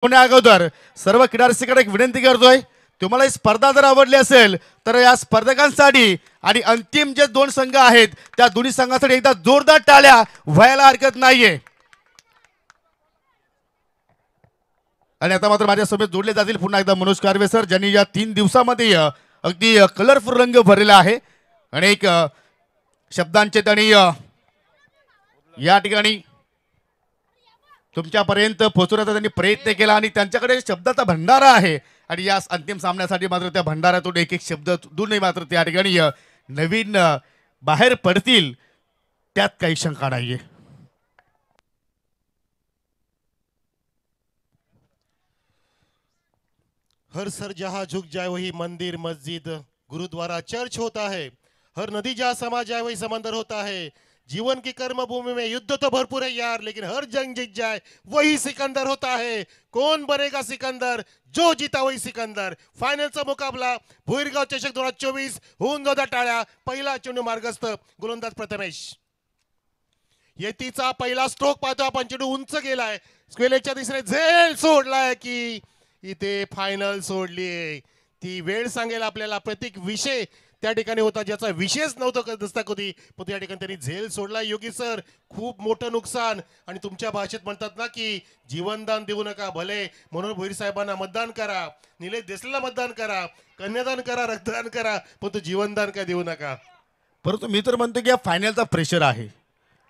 होण्या अगोदर सर्व क्रीडा रसिकांना एक विनंती करतोय, तुम्हाला ही स्पर्धा जर आवडली असेल तर या स्पर्धकांसाठी आणि अंतिम जे दोन संघ आहेत त्या दोन्ही संघांसाठी एकदा जोरदार टाळ्या व्हायला हरकत नाहीये. आणि आता मात्र माझ्यासोबत जोडले जातील पुन्हा एकदा मनोज कारवे सर, ज्यांनी या 3 दिवसामध्ये अगदी कलरफुल रंग भरलेला आहे. अनेक शब्दांचे त्यांनी या ठिकाणी तुमच्यापर्यंत पोहोचवण्याचा त्यांनी प्रयत्न केला आणि त्यांच्याकडे शब्दाचा भंडारा आहे. आणि या अंतिम सामन्यासाठी मात्र त्या भंडाऱ्यातून एक एक शब्द दूर मात्र त्या ठिकाणी नवीन बाहेर पडतील त्यात काही शंका नाहीये. हर सर जहां झुक जाए वही मंदिर मस्जिद गुरुद्वारा चर्च होता है. हर नदी जहां समा जाए वही समंदर होता है. जीवन की कर्म भूमि में युद्ध तो भरपूर है यार, लेकिन हर जंग जीत जाए वही सिकंदर होता है. कौन बनेगा सिकंदर? जो जीता वही सिकंदर. फायनलचा मुकाबला भुईरगाव चषक 2024. होऊन जाऊ द्या टाळ्या. पहिला चेंडू मार्गस्थ गोलंदाज प्रथमेश. येतीचा पहिला स्ट्रोक पाहतो आपण. चेंडू उंच गेलाय. स्क्वेलेच्या दिशेने झेल सोडलाय की इथे फायनल सोडली. ती वेळ सांगेल आपल्याला. प्रत्येक विषय त्या ठिकाणी होता ज्याचा विषयच नव्हता दिसता कधी, पण त्या ठिकाणी त्यांनी झेल सोडला. योगी सर, खूप मोठं नुकसान. आणि तुमच्या भाषेत म्हणतात ना की जीवनदान देऊ नका, भले म्हणून भोईर साहेबांना मतदान करा, निलेश देसलेला मतदान करा, कन्यादान करा, रक्तदान करा, पण तो जीवनदान काय देऊ नका. परंतु मी तर म्हणतो की या फायनलचा प्रेशर आहे.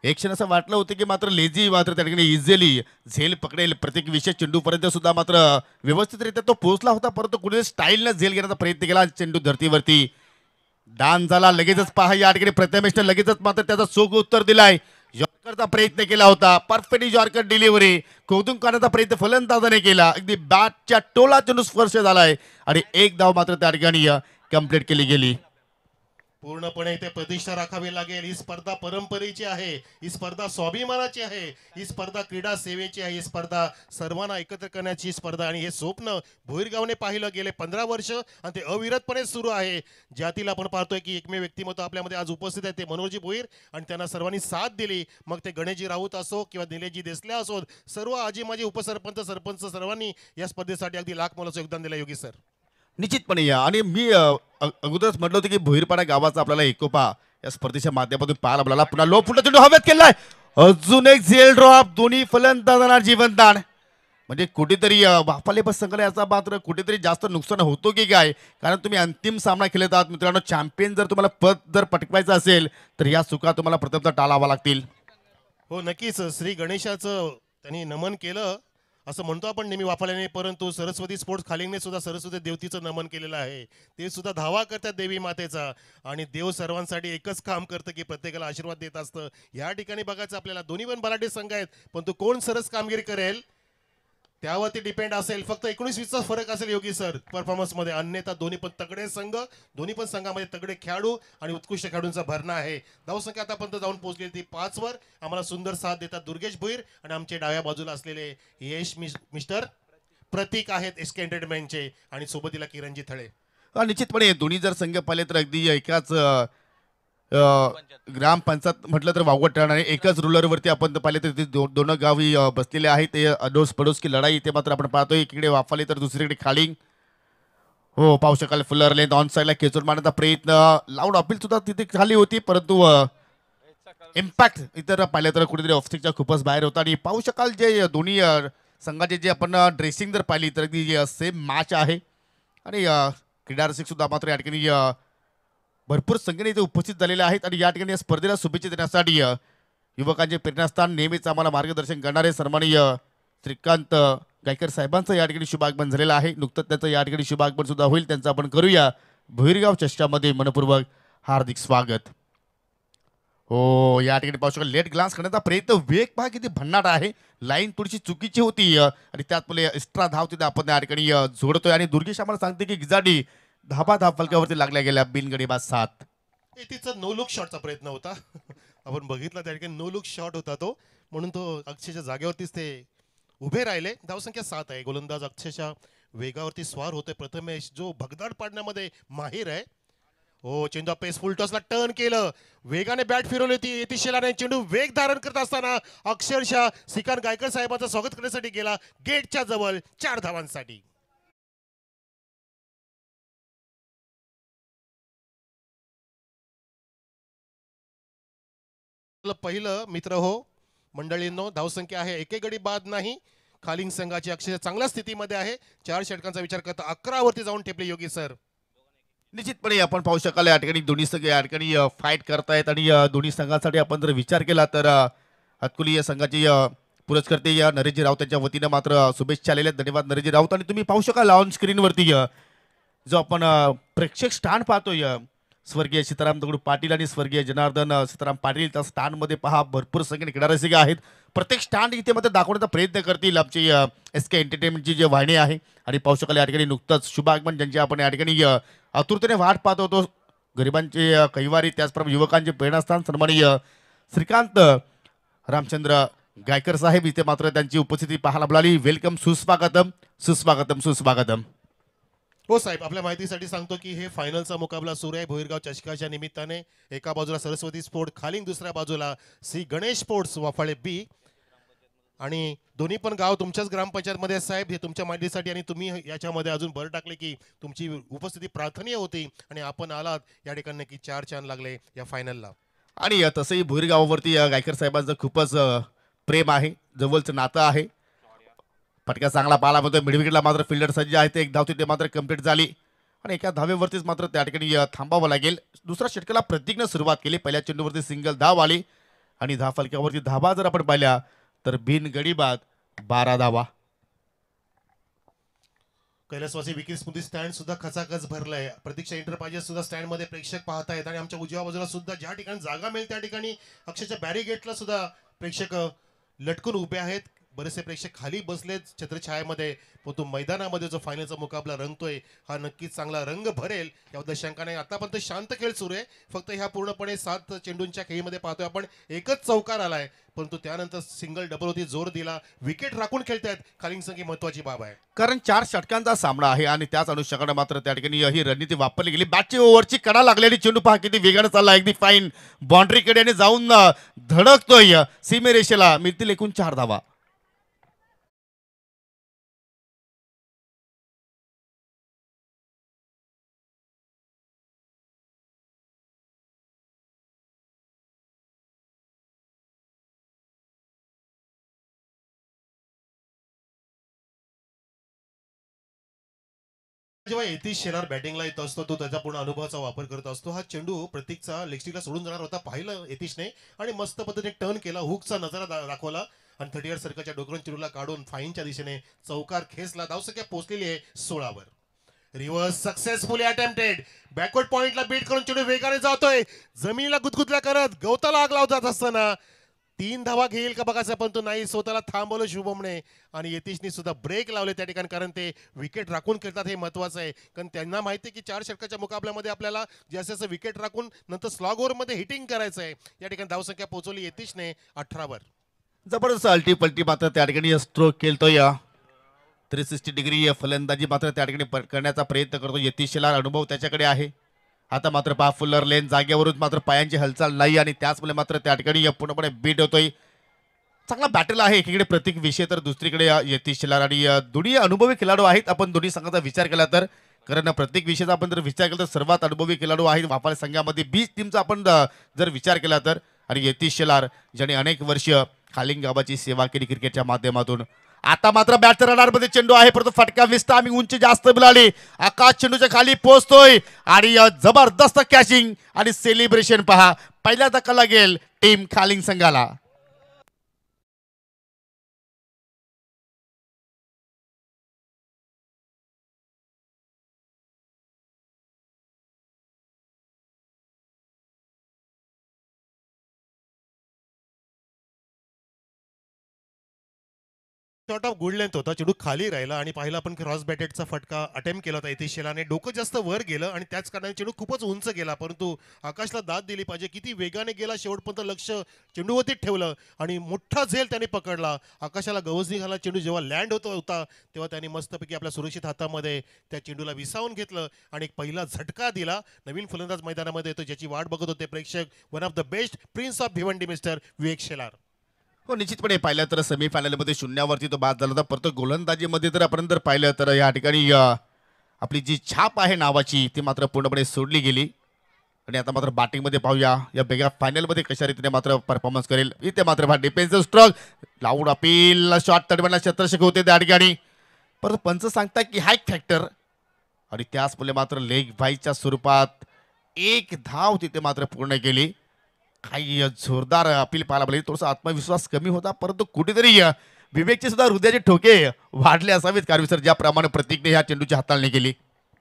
एक क्षण असं वाटलं होतं की मात्र लेझी मात्र त्या ठिकाणी इझिली झेल पकडेल, प्रत्येक विशेष चेंडूपर्यंत सुद्धा मात्र व्यवस्थितरित्या तो पोहोचला होता. परंतु कुणी स्टाईलनं झेल घेण्याचा प्रयत्न केला. चेंडू धरतीवरती डान झाला. लगेचच पहा या ठिकाणी प्रथमेशने लगेचच मात्र त्याचा चोख उत्तर दिलाय. यॉर्करचा प्रयत्न केला होता, परफेक्ट यॉर्कर डिलिव्हरी कौतुक करण्याचा प्रयत्न फलंदाजाने केला. अगदी बॅटच्या टोला चेंडू स्पर्श झालाय आणि एक धाव मात्र त्या ठिकाणी कंप्लीट केली गेली. पूर्णपणे इथे प्रतिष्ठा राखावी लागेल. ही स्पर्धा परंपरेची आहे, ही स्पर्धा स्वाभिमानाची आहे, ही स्पर्धा क्रीडा सेवेची आहे, ही स्पर्धा सर्वांना एकत्र करण्याची स्पर्धा. आणि हे स्वप्न भोईरगावने पाहिलं गेले 15 वर्ष आणि ते अविरतपणे सुरू आहे. ज्यातील आपण पाहतोय की एकमेव व्यक्तिमत्व आपल्यामध्ये आज उपस्थित आहे ते मनोहरजी भोईर, आणि त्यांना सर्वांनी साथ दिली. मग ते गणेशजी राऊत असो किंवा निलेशजी देसले असो, सर्व आजी माजी उपसरपंच सरपंच सर्वांनी या स्पर्धेसाठी अगदी लाख मोलाचं योगदान दिलं. योगी सर, निश्चितपणे या. आणि मी अगोदरच म्हटलं होतं की भोईरपाडा गावाचा आपल्याला एकोपा या स्पर्धेच्या माध्यमातून पाहायला आपल्याला पुन्हा लो फुटला चेंडू हवेत केलाय. अजून एक झेल ड्रॉप. दोन्ही फलंदाजांना जीवनदान. म्हणजे कुठेतरी बापाले बस संघाला याचा मात्र कुठेतरी जास्त नुकसान होतो की काय, कारण तुम्ही अंतिम सामना खेळत आहात मित्रांनो. चॅम्पियन जर तुम्हाला पद जर पटकवायचं असेल तर या चुका तुम्हाला प्रथमतः टाळावा लागतील. हो नक्कीच. श्री गणेशाचं त्यांनी नमन केलं असं म्हणतो आपण नेहमी वापरल्याने, परंतु सरस्वती स्पोर्ट्स खालिंगने सुद्धा सरस्वती देवतीचं नमन केलेलं आहे. ते सुद्धा धावा करतात देवी मातेचा. आणि देव सर्वांसाठी एकच काम करतं की प्रत्येकाला आशीर्वाद देत असतं. या ठिकाणी बघायचं आपल्याला दोन्ही पण बलाढ्य संघ आहेत, पण तो कोण सरस कामगिरी करेल त्यावरती डिपेंड असेल. फक्त 19-20चा फरक असेल योगी सर परफॉर्मन्स मध्ये. अन्यथा दोन्ही पण तगडे संघ, दोन्ही पण संघामध्ये तगडे खेळाडू आणि उत्कृष्ट खेळाडूंचा भरणा आहे. धावसंख्या आतापर्यंत जाऊन पोहोचली ती 5 वर. आम्हाला सुंदर साथ देतात दुर्गेश भोईर आणि आमचे डाव्या बाजूला असलेले यश मिस्टर प्रतीक आहेत एसके एंटरटेनमेंटचे, आणि सोबतीला किरणजी थळे. निश्चितपणे दोन्ही जर संघ पाहिले तर अगदी एकाच ग्रामपंचायत म्हटलं तर वावगट ठरणार आहे. एकाच रुलरवरती आपण पाहिले तर ते दोन गावी बसलेले आहेत. ते अडोस पडोस की लढाई ते मात्र आपण पाहतोय. एकीकडे वाफाले तर दुसरीकडे खालिंग. हो पाहू शकाल फुलर लेन ऑन साईडला खेचून मारण्याचा प्रयत्न. लाऊड अपील सुद्धा तिथे खाली होती, परंतु इम्पॅक्ट इतर पाहिलं तर कुठेतरी ऑफस्टिकच्या खूपच बाहेर होता. आणि पाहू शकाल जे दोन्ही संघाचे जे आपण ड्रेसिंग जर पाहिली तर अगदी सेम मॅच आहे. आणि क्रीडा रसिक सुद्धा मात्र या ठिकाणी भरपूर संख्येने इथे उपस्थित झालेले आहेत. आणि या ठिकाणी या स्पर्धेला शुभेच्छा देण्यासाठी युवकांचे प्रेरणास्थान नेहमीच आम्हाला मार्गदर्शन करणारे सन्माननीय श्रीकांत गायकर साहेबांचं या ठिकाणी शुभागमन झालेलं आहे. नुकतंच त्याचं या ठिकाणी शुभागमन सुद्धा होईल. त्यांचं आपण करूया भोईरगाव चषकामध्ये मनपूर्वक हार्दिक स्वागत. हो या ठिकाणी पाहू शकाल लेट ग्लान्स करण्याचा प्रयत्न. वेग पहा किती भन्नाट आहे. लाईन थोडीशी चुकीची होती आणि त्यात पुढे एक्स्ट्रा धाव तिथे आपण या ठिकाणी जोडतोय. आणि दुर्गेश आम्हाला सांगते की गिजाडी धाबा फलकावरती लागल्या गेल्या बिनगडीबाज 7. तिचा नो लुक शॉटचा प्रयत्न होता. आपण बघितला त्या ठिकाणी नो लुक शॉट होता तो, म्हणून तो अक्षरशः जागेवरतीच ते उभे राहिले. धावसंख्या 7 आहे. गोलंदाज अक्षरशः वेगावरती स्वार होते प्रथमेश, जो भगदाड पाडण्यामध्ये माहीर आहे. हो, चेंडू पेस फुलटॉसला टर्न केलं, वेगाने बॅट फिरवली होती यतीश शेलार, चेंडू वेग धारण करत असताना अक्षरशः श्रीकांत गायकर साहेबांचं स्वागत करण्यासाठी गेला गेटच्या जवळ 4 धावांसाठी. पहिलं मित्र हो मंडळींनो, धावसंख्या आहे एक गडी बाद नाही. खालिंग संघाची अक्षरशः चांगल्या स्थितीमध्ये आहे. 4 षटकांचा विचार करता 11 वरती जाऊन टेपले योगी सर. निश्चितपणे आपण पाहू शकाल या ठिकाणी दोन्ही संघ या ठिकाणी फाईट करतायत आणि दोन्ही संघांसाठी आपण जर विचार केला तर हातकुली या संघाची पुरस्कर्ते या नरेशजी राऊत यांच्या वतीनं मात्र शुभेच्छा आलेल्या आहेत. धन्यवाद नरेशजी राऊत. आणि तुम्ही पाहू शकाल ऑन स्क्रीनवरती जो आपण प्रेक्षक स्टँड पाहतोय स्वर्गीय सीताराम दगडू पाटील आणि स्वर्गीय जनार्दन सीताराम पाटील, त्या स्टँडमध्ये पहा भरपूर संख्येने खेळाडू आहेत. प्रत्येक स्टँड इथे मात्र दाखवण्याचा प्रयत्न करतील आमची SK एंटरटेनमेंटची जी वाहिनी आहे. आणि पाहू शकाल या ठिकाणी नुकतंच शुभागमन ज्यांची आपण या ठिकाणी आतुरतेने वाट पाहत होतो, गरिबांचे कैवारी त्याचप्रमाणे युवकांचे प्रेरणास्थान सन्माननीय श्रीकांत रामचंद्र गायकर साहेब, इथे मात्र त्यांची उपस्थिती पाहायला मिळाली. वेलकम, सुस्वागतम सुस्वागतम सुस्वागतम. हो साहेब, आपल्या माहितीसाठी सांगतो की हे फायनलचा मुकाबला सुरू आहे भोईरगाव चषकाच्या निमित्ताने. एका बाजूला सरस्वती स्पोर्ट खालिंग, दुसऱ्या बाजूला श्री गणेश स्पोर्ट्स वाफाळे बी. आणि दोन्ही पण गाव तुमच्याच ग्रामपंचायतमध्ये आहे साहेब. हे तुमच्या माहितीसाठी, आणि तुम्ही याच्यामध्ये अजून भर टाकले की तुमची उपस्थिती प्रार्थनीय होती आणि आपण आलात या ठिकाणी नक्की 4 चांद लागले या फायनलला. आणि तसंही भोईरगावावरती गायकर साहेबांचं खूपच प्रेम आहे, जवळचं नातं आहे. फटका चांगला पाहायला मिळतो. मिडविकेटला मात्र फिल्डर सज्ज आहे, ते एक धाव तिथे मात्र कंप्लीट झाली आणि एका धावेवरतीच मात्र त्या ठिकाणी थांबावं लागेल. दुसऱ्या षटकाला प्रतीकनं सुरुवात केली. पहिल्या चेंडूवरती सिंगल धाव आली आणि धाव फलकावरती धावा जर आपण पाहिल्या तर बिन गडी बाद 12 धावा. कैलासवासी विकीर स्मृती स्टँड सुद्धा खचाखच भरलाय. प्रतीक्षा एंटरप्राइजेस सुद्धा स्टँड मध्ये प्रेक्षक पाहतायत आणि आमच्या उजव्या बाजूला सुद्धा ज्या ठिकाणी जागा मिळेल त्या ठिकाणी अक्षरशः बॅरिगेटला सुद्धा प्रेक्षक लटकून उभे आहेत. बरेचसे प्रेक्षक खाली बसलेत छत्रछायामध्ये, परंतु मैदानामध्ये जो फायनलचा मुकाबला रंगतोय हा नक्कीच चांगला रंग भरेल याबद्दल शंका नाही. आतापर्यंत शांत खेळ सुरू आहे. फक्त ह्या पूर्णपणे 7 चेंडूंच्या खेळीमध्ये पाहतोय आपण एकच चौकार आलाय, परंतु त्यानंतर सिंगल डबल होती जोर दिला. विकेट राखून खेळतायत खालिंग संघ, महत्वाची बाब आहे. कारण 4 षटकांचा सामना आहे आणि त्याच अनुषंगाने मात्र त्या ठिकाणी ही रणनीती वापरली गेली. बॅटची ओव्हरची कडा लागलेली चेंडू पहा किती वेगाने चालला, अगदी फाईन बाउंड्रीकडे आणि जाऊन धडकतोय सीमेरेषेला. मिळतील एकूण 4 धावा. जेव्हा यतीश शेलार बॅटिंगला येत असतो तो त्याचा पूर्ण अनुभवाचा वापर करत असतो. हा चेंडू प्रतीकचा लेगस्टिकला सोडून जाणार होता, पाहिलं यतीशने आणि मस्त पद्धतीने टर्न केला, हुकचा नजारा दाखवला आणि 30 सर्कलच्या डोकरून चेंडूला काढून फाईनच्या दिशेने चौकार खेचला. धावसंख्या पोहोचलेली आहे 16 वर. Reverse successfully attempted. बॅकवर्ड पॉइंटला बीट करून चेंडू वेगाने जातोय, जमिनीला गुदगुदल्या करत गवताला आग लावत असताना 3 धावा घेईल का बघायचं, पण तो नाही. स्वतःला थांबवलं शुभमने आणि यतीशने सुद्धा ब्रेक लावले त्या ठिकाणी, कारण ते विकेट राखून खेळतात हे महत्वाचं आहे. कारण त्यांना माहिती आहे की 4 षटकाच्या मुकाबल्यामध्ये आपल्याला जास्त जास्त विकेट राखून नंतर स्लॉग ओव्हरमध्ये हिटिंग करायचं आहे. या ठिकाणी धावसंख्या पोहोचवली यतीशने 18 वर. जबरदस्त अल्टी पलटी मात्र त्या ठिकाणी स्ट्रोक खेळतोय. 360 डिग्री फलंदाजी मात्र त्या ठिकाणी करण्याचा प्रयत्न करतो यतीश शेलार. अनुभव त्याच्याकडे आहे. आता मात्र पहा फुल्लर लेन जागेवरून मात्र पायांची हालचाल नाही आणि त्याचमुळे मात्र त्या ठिकाणी पूर्णपणे बीट होतोय. चांगला बॅटल आहे. एकीकडे प्रतीक विषय तर दुसरीकडे यतीश शेलार आणि दोन्ही अनुभवी खेळाडू आहेत आपण दोन्ही संघाचा विचार केला तर. कारण प्रत्येक विषयाचा आपण जर विचार केला तर सर्वात अनुभवी खेळाडू आहेत वाफाळे संघामध्ये 20 टीमचा आपण जर विचार केला तर. आणि यतीश शेलार ज्याने अनेक वर्ष खालिंग गावाची सेवा केली क्रिकेटच्या माध्यमातून. आता मात्र बॅटच्या रडारमध्ये चेंडू आहे, परंतु फटका विस्ता आम्ही उंची जास्त मिळाली. आकाश चेंडूच्या खाली पोहोचतोय आणि जबरदस्त कॅचिंग आणि सेलिब्रेशन पहा. पहिला धक्का लागेल टीम खालिंग संघाला. थॉट ऑफ गुड लेंथ होता, चेंडू खाली राहिला आणि पाहिला आपण क्रॉस बॅटेडचा फटका अटेम्प्ट केला होता यतीश शेलारने, डोकं जास्त वर गेलं आणि त्याच कारणाने चेंडू खूपच उंच गेला, परंतु आकाशला दाद दिली पाहिजे, किती वेगाने गेला, शेवटपर्यंत लक्ष चेंडूवरती ठेवलं आणि मोठा झेल त्याने पकडला. आकाशाला गवसणी घाला चेंडू जेव्हा लँड होता तेव्हा त्याने मस्तपैकी आपल्या सुरक्षित हातामध्ये त्या चेंडूला विसावून घेतलं आणि एक पहिला झटका दिला. नवीन फलंदाज मैदानामध्ये येतो, ज्याची वाट बघत होते प्रेक्षक. One of the best prince of Bhiwandi mister Vivek Shelar. हो, निश्चितपणे पाहिलं तर सेमीफायनलमध्ये शून्यावरती तो बाद झाला होता, परंतु गोलंदाजीमध्ये जर आपण जर पाहिलं तर या ठिकाणी आपली जी छाप आहे नावाची ती मात्र पूर्णपणे सोडली गेली. आणि आता मात्र बॅटिंगमध्ये पाहूया या बेगा फायनलमध्ये कशा रीतीने मात्र परफॉर्मन्स करेल. इथे मात्र defensive stroke, loud appeal, shot तडवण्याला शतरशक होते त्या ठिकाणी, परंतु पंच सांगतात की हाईक फॅक्टर आणि त्याच मुले मात्र लेग व्हाईच्या स्वरूपात एक धाव तिथे मात्र पूर्ण केली. काही जोरदार अपील पाहायला मिळाली, थोडासा आत्मविश्वास कमी होता, परंतु कुठेतरी विवेकचे सुद्धा हृदयाचे ठोके वाढले असावेत कारण सर ज्याप्रमाणे प्रतीकने ह्या चेंडूची हाताळणी केली.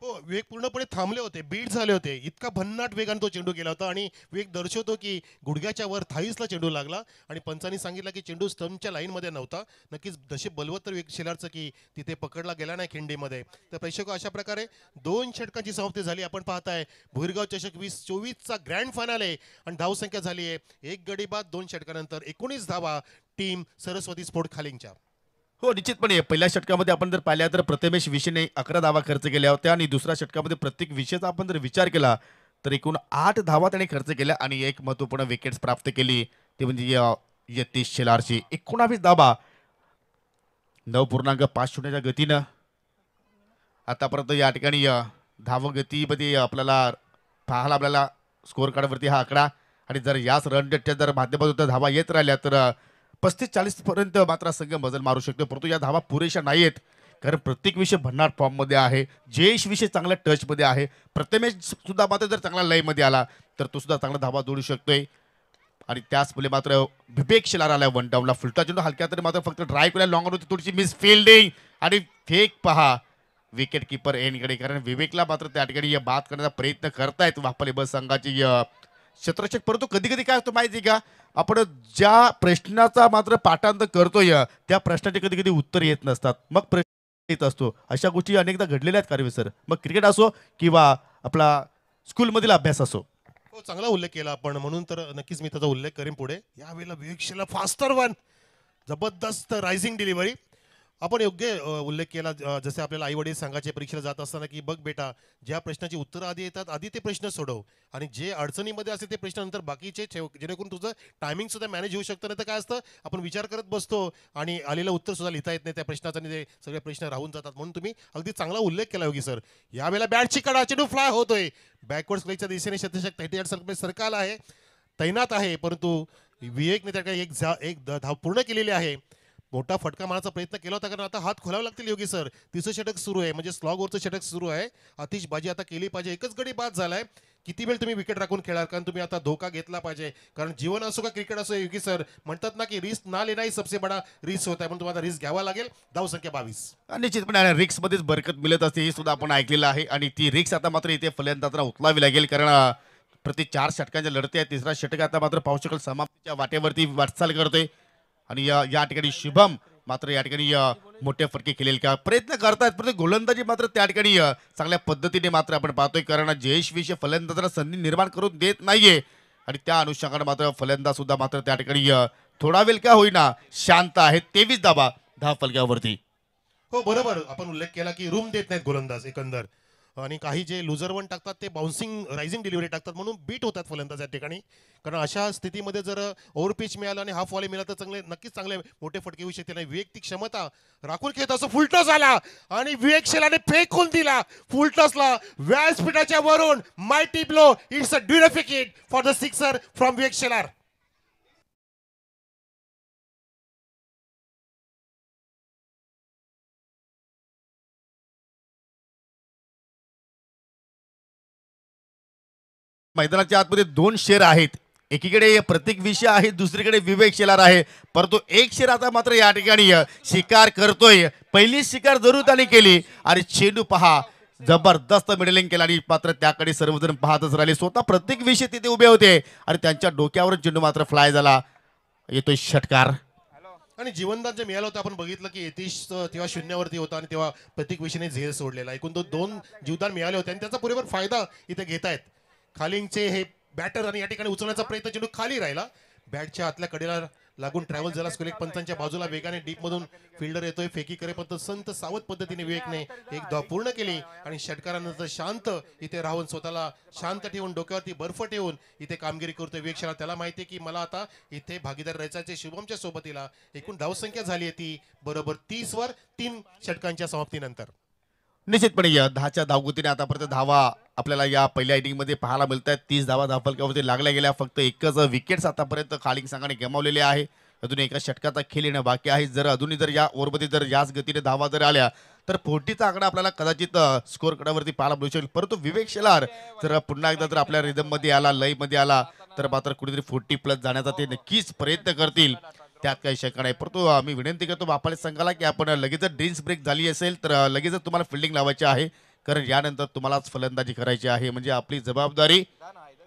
हो, विवेक पूर्णपणे थांबले होते, बीट झाले होते, इतका भन्नाट वेगाने तो चेंडू गेला होता आणि विवेक दर्शवतो की गुडघ्याच्या वर थाईसला चेंडू लागला आणि पंचांनी सांगितलं की चेंडू स्टंपच्या लाईनमध्ये नव्हता. नक्कीच नशीब बलवत तर विवेक शेलारचं की तिथे पकडला गेला नाही खिंडीमध्ये. तर प्रेक्षक अशा प्रकारे 2 षटकांची समाप्ती झाली. आपण पाहताय भुईरगाव चषक 2024चा ग्रँड फायनल आहे आणि धावसंख्या झाली आहे 1 गडी बाद 2 षटकानंतर 19 धावा टीम सरस्वती स्पोर्ट खालिंगच्या. हो, निश्चितपणे पहिल्या षटकामध्ये आपण जर पाहिल्या तर प्रथमेश विषयने 11 धावा खर्च केल्या होत्या आणि दुसऱ्या षटकामध्ये प्रत्येक विषयाचा आपण जर विचार केला तर एकूण 8 धावा त्याने खर्च केल्या आणि एक महत्त्वपूर्ण विकेट्स प्राप्त केली, ते म्हणजे यतीश शेलारची 19 धावा 9.50 गतीनं आतापर्यंत या ठिकाणी धावगतीमध्ये आपल्याला स्कोअर कार्डवरती हा आकडा. आणि जर याच रन रेटच्या जर माध्यमातून धावा येत राहिल्या तर 35-40 पर्यंत मात्र संघ मजल मारू शकतो, परंतु या धावा पुरेशा नाही आहेत कारण प्रत्येक विषय भन्नाट फॉर्ममध्ये आहे. जयेश विषय चांगल्या टचमध्ये आहे, प्रथमेश सुद्धा मात्र जर चांगला लयमध्ये आला तर तो सुद्धा चांगला धावा जोडू शकतोय. आणि त्याच मुले मात्र विवेक शेलार आला वन डाऊनला, फुलटा चेंडू हलक्या तरी मात्र फक्त ड्राईव्ह केला, लॉंग होती, थोडीशी मिस फिल्डिंग आणि फेक पहा विकेट किपर एनकडे, कारण विवेकला मात्र त्या ठिकाणी बाद करण्याचा प्रयत्न करतायत वापले बस संघाची क्षेत्ररक्षक. परंतु कधी कधी काय होतं माहिती का, आपण ज्या प्रश्नाचा मात्र पाठांतर करतोय त्या प्रश्नाचे कधी कधी उत्तर येत नसतात, मग प्रश्न येत असतो. अशा गोष्टी अनेकदा घडलेल्या आहेत कार्य सर, मग क्रिकेट असो किंवा आपला स्कूलमधील अभ्यास असो. हो, चांगला उल्लेख केला आपण, म्हणून तर नक्कीच मी त्याचा उल्लेख करेन पुढे. यावेळेला विवेक शेलार फास्टर वन, जबरदस्त रायझिंग डिलिव्हरी. आपण योग्य उल्लेख केला, जसे आपल्याला आई वडील संघाच्या परीक्षेला जात असताना की बघ बेटा, ज्या प्रश्नाची उत्तरं आधी येतात आधी ते प्रश्न सोडव आणि जे अडचणीमध्ये असते ते प्रश्न नंतर बाकीचे ठेव, जेणेकरून तुझं टायमिंग सुद्धा मॅनेज होऊ शकतं. नाही तर काय असतं, आपण विचार करत बसतो आणि आलेलं उत्तर सुद्धा लिहिता येत नाही त्या प्रश्नाचा आणि ते सगळे प्रश्न राहून जातात. म्हणून तुम्ही अगदी चांगला उल्लेख केला योगी सर. यावेळेला बॅटची कडा, चेंडू फ्लाय होतोय बॅकवर्ड स्लाईडच्या दिशेने, शतशक 38 सरकाल आहे, तैनात आहे, परंतु विवेकने त्या एक धाव पूर्ण केलेली आहे. मोठा फटका मारण्याचा प्रयत्न केला होता कारण आता हात खोलावे लागतील योगी सर. तिसरं षटक सुरू आहे, म्हणजे स्लॉगवरचं षटक सुरू आहे. आतिश बाजी आता केली पाहिजे, एकच गडी बाद झालाय. किती वेळ तुम्ही विकेट राखून खेळाल, कारण तुम्ही आता धोका घेतला पाहिजे, कारण जीवन असो का क्रिकेट असो योगी सर, म्हणतात ना की रिस्क ना लेना ही सबसे बडा रिस्क होता है, पण तुम्हाला रिस्क घ्यावा लागेल. धावसंख्या 22. निश्चितपणे रिक्स मध्येच बरकत मिळत असते हे सुद्धा आपण ऐकलेलं आहे आणि ती रिक्स आता मात्र इथे फलंदाजांना उचलावी लागेल, कारण प्रति 4 षटकांच्या लढती आहे. तिसरा षटक आता मात्र पाहू शकाल समाप्तीच्या वाटेवरती वाटचाल करतोय आणि या ठिकाणी शुभम मात्र या ठिकाणी मोठे फटके केलेले का प्रयत्न करतात, परंतु गोलंदाजी मात्र त्या ठिकाणी चांगल्या पद्धतीने मात्र आपण पाहतोय, कारण जयेश विषय फलंदाजांना संधी निर्माण करून देत नाहीये आणि त्या अनुषंगाने मात्र फलंदाज सुद्धा मात्र त्या ठिकाणी थोडा वेळ का होईना शांत आहेत. 23 धावा धाव फलकावरती. हो बरोबर, आपण उल्लेख केला की रूम देत नाहीत गोलंदाज एकंदर, आणि काही जे लुझर वन टाकतात ते बाउन्सिंग रायझिंग डिलिव्हरी टाकतात, म्हणून बीट होतात फलंदाज या ठिकाणी. कारण अशा स्थितीमध्ये जर ओव्हर पिच मिळालं आणि हाफ वॉली मिळाला तर नक्कीच चांगले मोठे फटके होऊ शकते. नाही, विवेक ती क्षमता राखून खेळत असं फुलटॉस आला आणि विवेक शेलारने फेकून दिला फुलटॉसला व्यासपीठाच्या वरून. Mighty blow, it's a terrific hit for the sixer from Vivek Shelar. मैदानाच्या आतमध्ये 2 शेर आहेत, एकीकडे प्रतीक विषय आहे, दुसरीकडे विवेक शेलार आहे, परंतु एक शेर आता मात्र या ठिकाणी शिकार करतोय. पहिली शिकार जरूर त्याने केली आणि चेंडू पहा जबरदस्त मिडलिंग केला आणि मात्र त्याकडे सर्वजण पाहतच राहिले. स्वतः प्रत्येक विषय तिथे उभे होते आणि त्यांच्या डोक्यावर चेंडू मात्र फ्लाय झाला. येतोय षटकार. आणि जीवनदान जे मिळालं होतं आपण बघितलं की यतीश तेव्हा शून्यावरती होता आणि तेव्हा प्रतीक विषयने झेल सोडलेला, एकूण तो 2 जीवदान मिळाले होते आणि त्याचा पुरेपूर फायदा इथे घेतायत खालिंगचे हे बॅटर. आणि या ठिकाणी उचलण्याचा प्रयत्न, चेंडू खाली राहिला, बॅटच्या आतल्या कडेला लागून ट्रॅव्हल झाला. स्कुलेक पंचांच्या बाजूला वेगाने डीप मधून फिल्डर येतोय, फेकी करेपर्यंत संत सावध पद्धतीने विवेकने एक धाव पूर्ण केली आणि षटकारानंतर शांत इथे राहून स्वतःला शांत ठेवून डोक्यावरती बर्फ ठेवून इथे कामगिरी करतोय विवेक शेलार. त्याला माहिती आहे की मला आता इथे भागीदार राहायचे. शुभमच्या सोबतीला एकूण धावसंख्या झाली आहे ती बरोबर 30 वर 3 षटकांच्या समाप्तीनंतर. निश्चितपणे या 10च्या धावगतीने आतापर्यंत धावा आपल्याला या पहिल्या इनिंग मध्ये पाहायला मिळत आहेत. 30 धावा धावफलकावरती लागल्या गेल्या. फक्त एकच विकेट्स आतापर्यंत खालिंग संघाने गमावलेले आहे. अजून एका षटकाचा खेळ येणं बाकी आहे. जर अजूनही जर या ओव्हरमध्ये जर याच गतीने धावा जर आल्या तर 40चा आकडा आपल्याला कदाचित स्कोअर कडावरती पाहायला मिळू शकेल. परंतु विवेक शेलार जर पुन्हा एकदा जर आपल्या रिदम मध्ये आला, लय मध्ये आला तर मात्र कुठेतरी 40+ जाण्याचा ते नक्कीच प्रयत्न करतील, त्यात काही शंका नाही. परंतु मी विनंती करतो बापाले संघाला की आपण लगेच जर ड्रिंक्स ब्रेक झाली असेल तर लगेचच तुम्हाला फिल्डिंग लावायची आहे, कारण यानंतर तुम्हालाच फलंदाजी करायची आहे. म्हणजे आपली जबाबदारी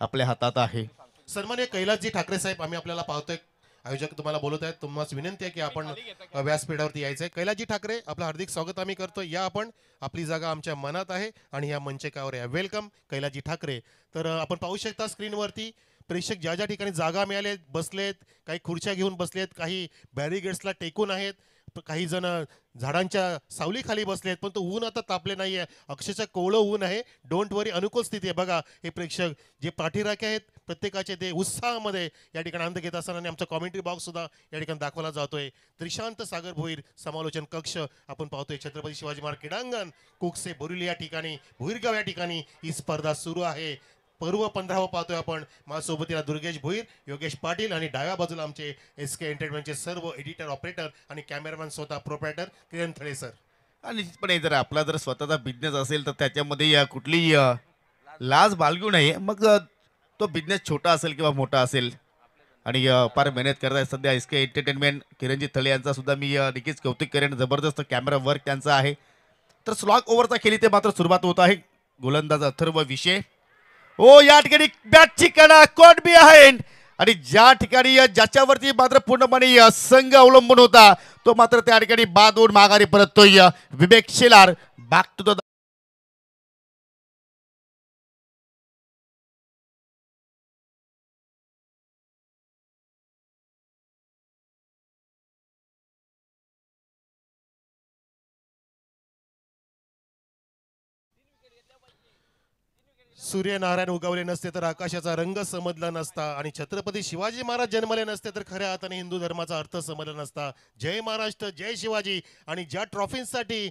आपल्या हातात आहे. सन्मान्य कैलासजी ठाकरे साहेब, आम्ही आपल्याला पाहतोय आयोजक तुम्हाला बोलत आहेत, तुम्हाला विनंती आहे की आपण व्यासपीठावरती यायचंय. कैलासजी ठाकरे, आपलं हार्दिक स्वागत आम्ही करतो. या आपण, आपली जागा आमच्या मनात आहे आणि या मंचकावर या. वेलकम कैलासजी ठाकरे. तर आपण पाहू शकता स्क्रीनवरती प्रेक्षक ज्या ज्या ठिकाणी जागा मिळाले बसलेत, काही खुर्च्या घेऊन बसलेत, काही बॅरिगेड्सला टेकून आहेत, काही जण झाडांच्या सावलीखाली बसलेत. पण तो ऊन आता तापले नाहीये, अक्षरशः कोवळं ऊन आहे. डोंट वरी, अनुकूल स्थिती आहे. बघा हे प्रेक्षक जे पाठीराखे आहेत प्रत्येकाचे ते उत्साहामध्ये या ठिकाणी आनंद घेत असताना, आणि आमचा कॉमेंट्री बॉक्स सुद्धा या ठिकाणी दाखवला जातोय. त्रिशांत सागर भोईर समालोचन कक्ष आपण पाहतोय. छत्रपती शिवाजी महाराज क्रीडांगण कुकसे बोरिवली या ठिकाणी, भोईरगाव या ठिकाणी ही स्पर्धा सुरू आहे. पर्व 15वा पाहतोय आपण. माझ्यासोबतीला दुर्गेश भोईर, योगेश पाटील आणि डाव्या बाजूला आमचे SK एंटरटेनमेंटचे सर्व एडिटर, ऑपरेटर आणि कॅमेरामॅन स्वतः प्रोप्रायटर किरण थळे सर. आणि निश्चितपणे जर आपला जर स्वतःचा बिझनेस असेल तर त्याच्यामध्ये कुठली लाज बाळगू नये. मग तो बिझनेस छोटा असेल किंवा मोठा असेल. आणि फार मेहनत करत आहे सध्या SK एंटरटेनमेंट. किरणजी थळे यांचा सुद्धा मी नक्कीच कौतुक करेन. जबरदस्त कॅमेरा वर्क त्यांचा आहे. तर स्लॉग ओव्हरचा खेळ इथे मात्र सुरुवात होत आहे. गोलंदाज अथर्व विषय. ओ या ठिकाणी बॅटची कडा कॉट बिहाइंड, आणि ज्या ठिकाणी ज्याच्यावरती मात्र पूर्णपणे संघ अवलंबून होता तो मात्र त्या ठिकाणी बाद होऊन माघारी परततोय Vivek Shelar. Back to the Suryanarayan उगवले नसते तर आकाशाचा रंग समजला नसता, आणि छत्रपती शिवाजी महाराज जन्मले नसते तर खऱ्या अर्थाने हिंदू धर्माचा अर्थ समजला नसता. जय महाराष्ट्र, जय शिवाजी. आणि ज्या ट्रॉफींसाठी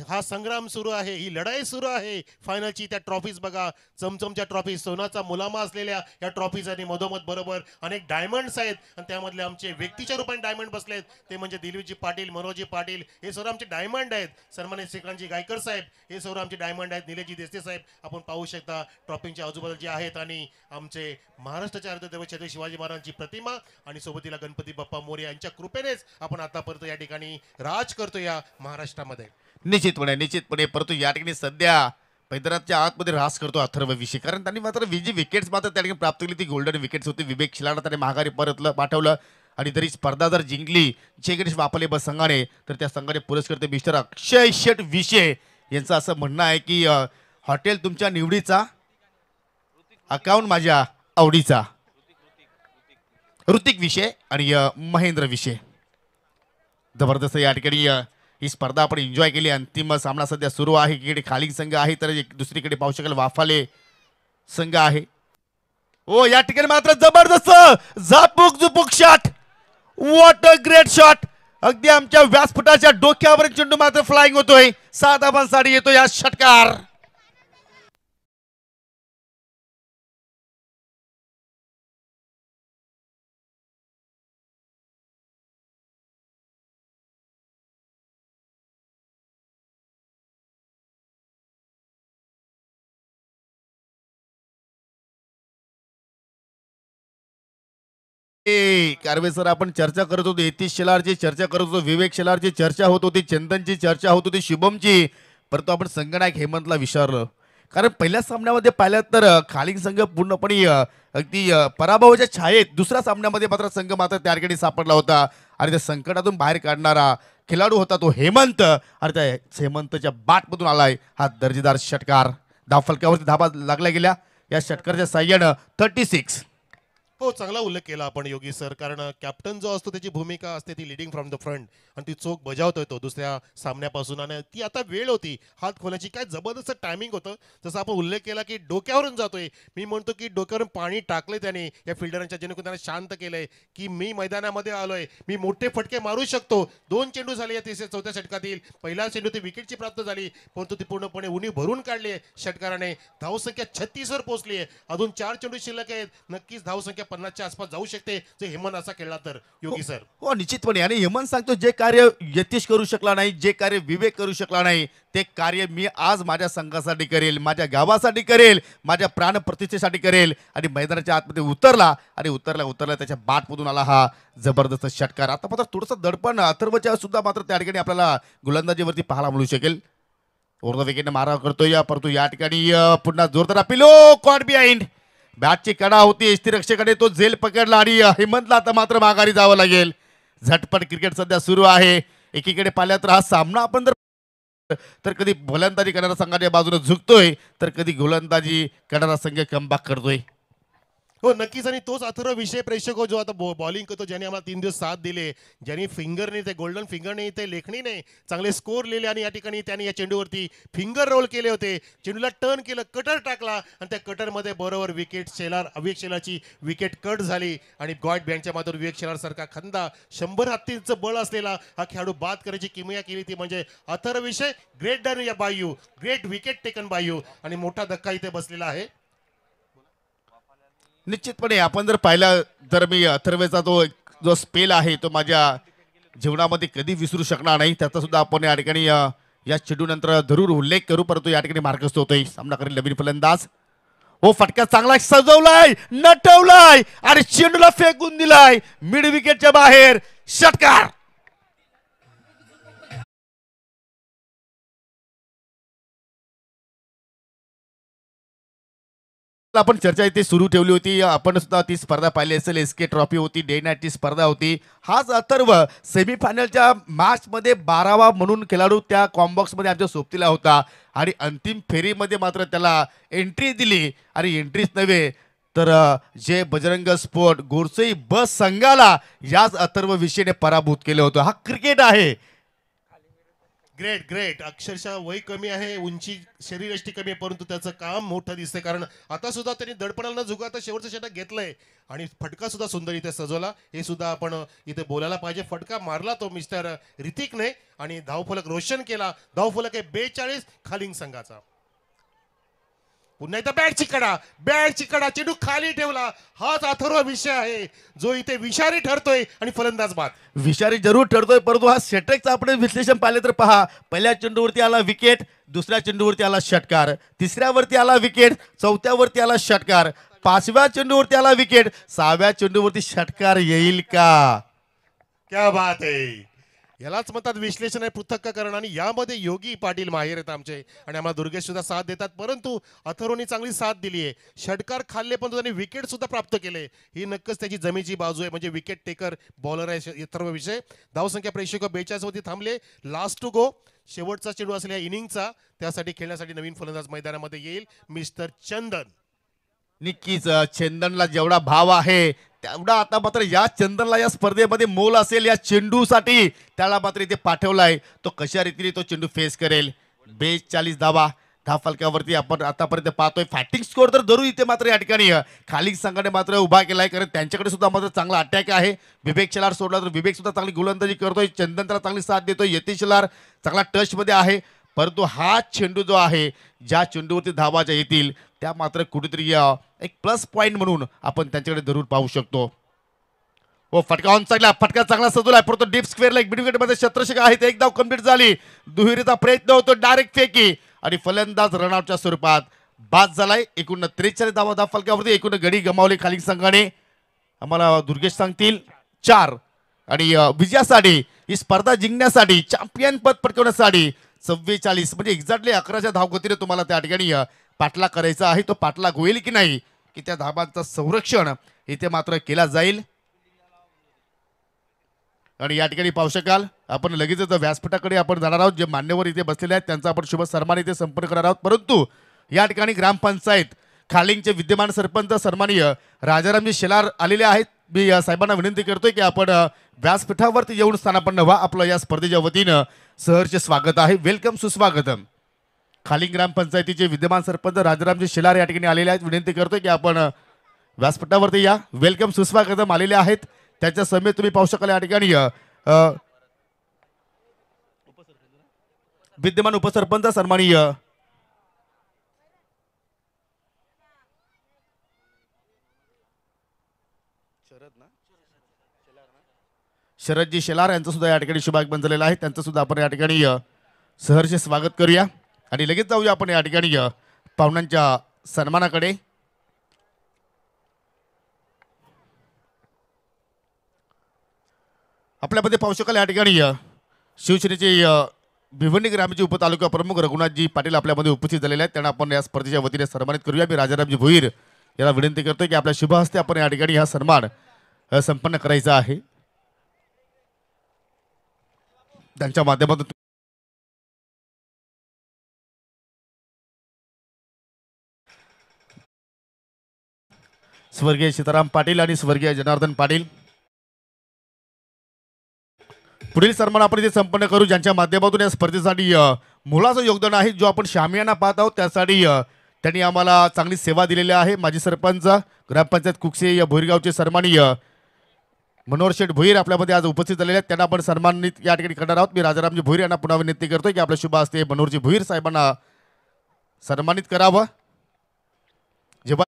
हा संग्राम सुरू आहे, ही लढाई सुरू आहे फायनलची, त्या ट्रॉफीज बघा. चमचमच्या ट्रॉफी, सोनाचा मुलामा असलेल्या या ट्रॉफीज, आणि मधोमध बरोबर अनेक डायमंड्स आहेत. आणि त्यामधले आमचे व्यक्तीच्या रूपाने डायमंड बसलेत, ते म्हणजे दिलीपजी पाटील, मनोजी पाटील, हे सर्व आमचे डायमंड आहेत. सन्मानित श्रीकांतजी गायकर साहेब, हे सर्व आमचे डायमंड आहेत. निलेशजी देसते साहेब, आपण पाहू शकता ट्रॉफींच्या आजूबाजूला जे आहेत. आणि आमचे महाराष्ट्राचे अर्धदैवत छत्रपती शिवाजी महाराजांची प्रतिमा आणि सोबतीला गणपती बाप्पा मोरया यांच्या कृपेनेच आपण आतापर्यंत या ठिकाणी राज करतो या महाराष्ट्रामध्ये. निश्चितपणे. परंतु या ठिकाणी सध्या मैदानाच्या आतमध्ये रास करतो अथर्व विषय, कारण त्यांनी मात्र जी विकेट्स मात्र त्या ठिकाणी प्राप्त केली ती गोल्डन विकेट्स होती. विवेक शेलारला त्याने माघारी पाठवलं. आणि तरी स्पर्धा जर जिंकली जे वापरले बस संघाने, तर त्या संघाने पुरस्कृत मिस्टर अक्षय शेट विषय यांचं असं म्हणणं आहे की हॉटेल तुमच्या निवडीचा, अकाउंट माझ्या आवडीचा. ऋतिक विषय आणि महेंद्र विषय. जबरदस्त या ठिकाणी ही स्पर्धा आपण एन्जॉय केली. अंतिम सामना सध्या सुरू आहे. एकीकडे खालिंग संघ आहे तर दुसरीकडे पाहू शकाल वाफाले संघ आहे. ओ या ठिकाणी मात्र जबरदस्त झुपूक shot. What a great shot. अगदी आमच्या व्यासपीठाच्या डोक्यावर चेंडू मात्र फ्लाइंग होतोय. 7 धावांसाठी येतो या षटकार. कारवे सर, आपण चर्चा करत होतो यतीश शेलारची चर्चा करत होतो, विवेक शेलारची चर्चा होत होती, चंदनची चर्चा होत होती, शुभमची. परंतु आपण संगनायक हेमंतला विचारलं कारण पहिल्या सामन्यामध्ये पाहिलं तर खालिंग संघ पूर्णपणे अगदी पराभवाच्या छायेत दुसऱ्या सामन्यामध्ये मात्र संघ मात्र त्या ठिकाणी सापडला होता आणि त्या संकटातून बाहेर काढणारा खेळाडू होता तो हेमंत आणि त्या हेमंतच्या बॅटमधून आलाय हा दर्जेदार षटकार. धावफलकावरती धाबा लागल्या गेल्या या षटकाराच्या साह्यानं 36. हो, चांगला उल्लेख केला आपण योगी सर, कारण कॅप्टन जो असतो त्याची भूमिका असते ती लिडिंग फ्रॉम द फ्रंट आणि ती चोख बजावतोय तो दुसऱ्या सामन्यापासून. आणि ती आता वेळ होती हात खोलायची, काय जबरदस्त टायमिंग होतं. जसं आपण उल्लेख केला की डोक्यावरून जातोय, मी म्हणतो की डोक्यावरून पाणी टाकलंय त्याने या फिल्डरांच्या, जेणेकरून त्यांना शांत केलंय की मी मैदानामध्ये आलोय, मी मोठे फटके मारू शकतो. 2 चेंडू झाले या तिसऱ्या चौथ्या षटकातील. पहिला चेंडू ती विकेटची प्राप्त झाली, परंतु ती पूर्णपणे उणी भरून काढली आहे षटकाराने. धावसंख्या 36 वर पोहोचली आहे. अजून 4 चेंडू शिल्लक आहेत. नक्कीच धावसंख्या 50च्या आसपास जाऊ शकते जर हेमंत असा खेळला तर योगी सर. हो निश्चितपणे. आणि हेमंत सांगतो जे कार्य यतीश करू शकला नाही, जे कार्य विवेक करू शकला नाही, ते कार्य मी आज माझ्या संघासाठी करेल, माझ्या गावासाठी करेल, माझ्या प्राण प्रतिष्ठेसाठी करेल. आणि मैदानाच्या आतमध्ये उतरला आणि उतरला त्याच्या बाटमधून आला हा जबरदस्त षटकार. आता मात्र थोडंसं दडपण अथर्वच्या सुद्धा मात्र त्या ठिकाणी आपल्याला गोलंदाजीवरती पाहायला मिळू शकेल. ओव्हर द विकेटने मारा करतोय परंतु या ठिकाणी पुन्हा जोरदार अपील. Caught behind. बॅटची कडा होती यष्टीरक्षकाने, तो झेल पकडला आणि हेमंतला आता मात्र माघारी जावं लागेल. झटपट क्रिकेट सध्या सुरू आहे. एकीकडे पाहिलं तर हा सामना आपण तर कधी गोलंदाजी करणारा संघाच्या बाजूने झुकतोय तर कधी गोलंदाजी करणारा संघ कमबॅक करतोय. हो नक्कीच. आणि तोच अथर्व विषय प्रेक्षक हो जो आता बॉलिंग करतो, ज्याने आम्हाला 3 दिवस साथ दिले, ज्यांनी फिंगरने ते गोल्डन फिंगरने ते लेखणीने चांगले स्कोर लिहिले आणि या ठिकाणी त्यांनी या चेंडूवरती फिंगर रोल केले होते. चेंडूला टर्न केलं, कटर टाकला आणि त्या कटरमध्ये बरोबर विवेक शेलारची विकेट कट झाली आणि गॉड बँडच्या मात्र विवेक शेलार सारखा खंदा 100 हत्तींचं बळ असलेला हा खेळाडू बाद करायची किमया केली ती म्हणजे अथर्व विषय. ग्रेट डन या by you, great wicket taken by you. आणि मोठा धक्का इथे बसलेला आहे. निश्चितपणे आपण जर पाहिलं तर मी अथर्वेचा तो जो स्पेल आहे तो माझ्या जीवनामध्ये कधी विसरू शकणार नाही. त्याचा सुद्धा आपण या ठिकाणी या चेंडूनंतर जरूर उल्लेख करू. परंतु या ठिकाणी मार्गस्थ होतोय सामना करेल नवीन फलंदाज. हो फटका चांगला सजवलाय, नटवलाय आणि चेंडूला फेकून दिलाय मिड विकेटच्या बाहेर. षटकार. आपण चर्चा इथे सुरू ठेवली होती. आपण सुद्धा ती स्पर्धा पाहिली असेल. एसके ट्रॉफी होती, डे नाईटची स्पर्धा होती. हाच अथर्व सेमीफायनलच्या मॅच मध्ये 12वा म्हणून खेळाडू त्या कॉम्बॉक्स मध्ये आमच्या सोबतीला होता आणि अंतिम फेरीमध्ये मात्र त्याला एंट्री दिली. आणि एंट्रीच नव्हे तर जे बजरंग स्पोर्ट गोरसई बस संघाला याच अथर्व विषयने पराभूत केलं होतं. हा क्रिकेट आहे. Great great. अक्षरशः वय कमी आहे, उंची शरीरयष्टी कमी आहे, परंतु त्याचं काम मोठं दिसतंय. कारण आता सुद्धा त्यांनी दडपणाला झुका आता शेवटचं षटक घेतलंय आणि फटका सुद्धा सुंदर इथे सजवला. हे सुद्धा आपण इथे बोलायला पाहिजे. फटका मारला तो मिस्टर ऋतिकने आणि धावफलक रोशन केला. धावफलक आहे 42 खालिंग संघाचा. पुन्हा एकदा बॅटची कडा चेंडू खाली ठेवला. हाच अथर्व विषय आहे जो इथे विषारी ठरतोय आणि फलंदाज बाद. विषारी जरूर ठरतोय परंतु हा षटकचं आपण विश्लेषण पाहिलं तर पहा. पहिल्या चेंडूवरती आला विकेट, दुसऱ्या चेंडूवरती आला षटकार, तिसऱ्यावरती आला विकेट, चौथ्यावरती आला षटकार, 5व्या चेंडूवरती आला विकेट, 6व्या चेंडूवरती षटकार येईल का? क्या बात आहे. यालाच म्हणतात विश्लेषण आहे, पृथक्करण. आणि यामध्ये योगी पाटील माहेर आहेत आमचे आणि आम्हाला दुर्गेश सुद्धा साथ देतात. परंतु अथर्वनी चांगली साथ दिली आहे. षटकार खाल्ले पण त्यांनी विकेट सुद्धा प्राप्त केले. ही नक्कीच त्याची जमेची बाजू आहे. म्हणजे विकेट टेकर बॉलर आहे अथर्व विषय. धावसंख्या प्रेक्षक 42 वरती थांबले. Last to go. शेवटचा चेंडू असलेल्या इनिंगचा त्यासाठी खेळण्यासाठी नवीन फलंदाज मैदानामध्ये येईल मिस्टर चंदन. नक्कीच चंदनला जेवढा भाव आहे तेवढा आता मात्र या चंदनला या स्पर्धेमध्ये मोल असेल. या चेंडूसाठी त्याला मात्र इथे पाठवलाय. तो कशा रीतीने तो चेंडू फेस करेल. 42 धावा धावफलकावरती आपण आतापर्यंत पाहतोय. फॅटिंग स्कोर तर जरूर इथे मात्र या ठिकाणी खाली संघाने मात्र उभा केलाय. कारण त्यांच्याकडे सुद्धा मात्र चांगला अटॅक आहे. विवेक शेलार सोडला तर विवेक सुद्धा चांगली गोलंदाजी करतोय. चंदन त्याला चांगली साथ देतोय. यतीश शेलार चांगला टच मध्ये आहे. परंतु हा चेंडू जो आहे ज्या चेंडूवरती धावा ज्या येतील त्या मात्र कुठेतरी एक प्लस पॉइंट म्हणून आपण त्यांच्याकडे जरूर पाहू शकतो. हो फटका ऑन साईडला, फटका चांगला सजवलाय. परंतु डीप स्क्वेअरला एक मिड मध्ये शतरक्षक आहेत. एक धाव कंप्लीट झाली. दुहेरीचा प्रयत्न होतो, डायरेक्ट फेकी आणि फलंदाज रनआउटच्या स्वरूपात बाद झालाय. एकूण 43 धावा धावफलकावरती. एकूण गडी गमावली खाली संघाने. आम्हाला दुर्गेश सांगतील 4 आणि विजयासाठी ही स्पर्धा जिंकण्यासाठी चॅम्पियन पद पटकवण्यासाठी 44 म्हणजे एक्झॅक्टली 11च्या धावगतीने तुम्हाला त्या ठिकाणी पाठलाग करायचा आहे. तो पाठलाग होईल की नाही की त्या धाबांचं संरक्षण इथे मात्र केला जाईल. आणि या ठिकाणी पाहू शकाल आपण लगेचच व्यासपीठाकडे आपण जाणार आहोत. जे मान्यवर इथे बसलेले आहेत त्यांचा आपण शुभ सन्मान इथे संपन्न करणार आहोत. परंतु या ठिकाणी ग्रामपंचायत खालिंगचे विद्यमान सरपंच सन्माननीय राजारामजी शेलार आलेले आहेत. मी साहेबांना विनंती करतोय की आपण व्यासपीठावरती येऊन स्थानापन्न व्हा. आपलं या स्पर्धेच्या वतीनं सहर्ष स्वागत आहे. वेलकम, सुस्वागतम. खालिंग ग्रामपंचायतीचे विद्यमान सरपंच राजारामजी शेलार या ठिकाणी आलेले आहेत. विनंती करतोय की आपण व्यासपीठावरती या. वेलकम, सुस्वागतम आलेले आहेत. त्याच्या समेत तुम्ही पाहू शकाल या ठिकाणी विद्यमान उपसरपंच सन्माननीय शरदजी शेलार यांचं सुद्धा या ठिकाणी शुभागमन झालेलं आहे. त्यांचं सुद्धा आपण या ठिकाणी सहर्ष स्वागत करूया आणि लगेच जाऊया आपण या ठिकाणी पाहुण्यांच्या सन्मानाकडे. आपल्यामध्ये पाहू शकाल या ठिकाणी शिवसेनेचे भिवंडी ग्रामीणचे उपतालुका प्रमुख रघुनाथजी पाटील आपल्यामध्ये उपस्थित झालेले आहेत. त्यांना आपण या स्पर्धेच्या वतीने सन्मानित करूया. मी राजारामजी भोईर याला विनंती करतोय की आपल्या शुभ हस्ते आपण या ठिकाणी हा सन्मान संपन्न करायचा आहे. त्यांच्या माध्यमातून स्वर्गीय सीताराम पाटील आणि स्वर्गीय जनार्दन पाटील पुढील सन्मान आपण इथे संपन्न करू. ज्यांच्या माध्यमातून या स्पर्धेसाठी मोलाचं योगदान आहे. जो आपण शामियाना पाहत आहोत त्यासाठी त्यांनी आम्हाला चांगली सेवा दिलेली आहे. माजी सरपंच ग्रामपंचायत कुकसे या भोईरगावचे सन्माननीय मनोहर शेठ भोईर आपल्यामध्ये आज उपस्थित झालेले आहेत. त्यांना आपण सन्मानित या ठिकाणी करणार आहोत. मी राजारामजी भोईर यांना पुन्हा विनंती करतोय की आपल्या शुभ हस्ते मनोहरजी भोईर साहेबांना सन्मानित करावं. जेव्हा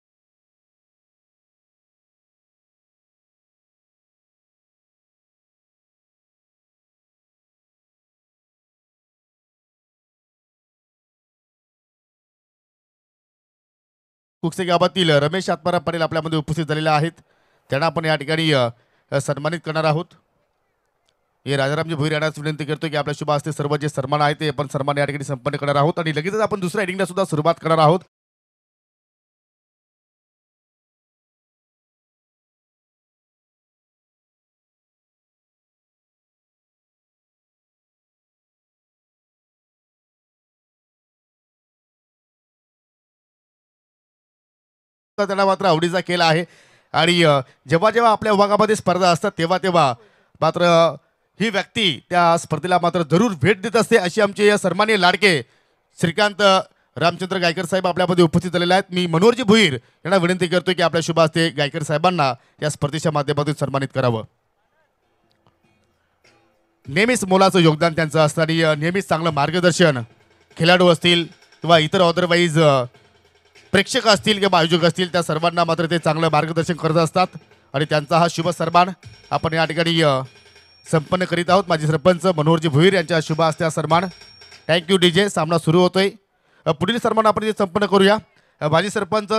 कुकसे गावातील रमेश आत्माराम पाटील आपल्यामध्ये उपस्थित झालेले आहेत. त्यांना आपण या ठिकाणी सन्मानित करणार आहोत. हे राजारामजी भोईर यांनाच विनंती करतो की आपल्या शुभ हस्ते सर्व जे सन्मान आहेत ते आपण सन्मान या ठिकाणी संपन्न करणार आहोत आणि लगेचच आपण दुसऱ्या इनिंगला सुद्धा सुरुवात करणार आहोत. त्यांना मात्र आवडीचा केला आहे आणि जेव्हा जेव्हा आपल्या विभागामध्ये स्पर्धा असतात तेव्हा तेव्हा मात्र ही व्यक्ती त्या स्पर्धेला मात्र जरूर भेट देत असते. अशी आमचे सन्माननीय लाडके श्रीकांत रामचंद्र गायकर साहेब आपल्यामध्ये उपस्थित झालेले आहेत. मी मनोहरजी भोईर यांना विनंती करतोय की आपल्या शुभ हस्ते गायकर साहेबांना या स्पर्धेच्या माध्यमातून सन्मानित करावं. नेहमीच मोलाचं योगदान त्यांचं असतं आणि नेहमीच चांगलं मार्गदर्शन खेळाडू असतील किंवा इतर अदरवाईज प्रेक्षक असतील किंवा आयोजक असतील त्या सर्वांना मात्र ते चांगलं मार्गदर्शन करत असतात आणि त्यांचा हा शुभ सन्मान आपण या ठिकाणी संपन्न करीत आहोत. माजी सरपंच मनोहरजी भोईर यांच्या शुभ हस्ते हा सन्मान. Thank you DJ. सामना सुरू होतोय. पुढील सन्मान आपण संपन्न करूया. माजी सरपंच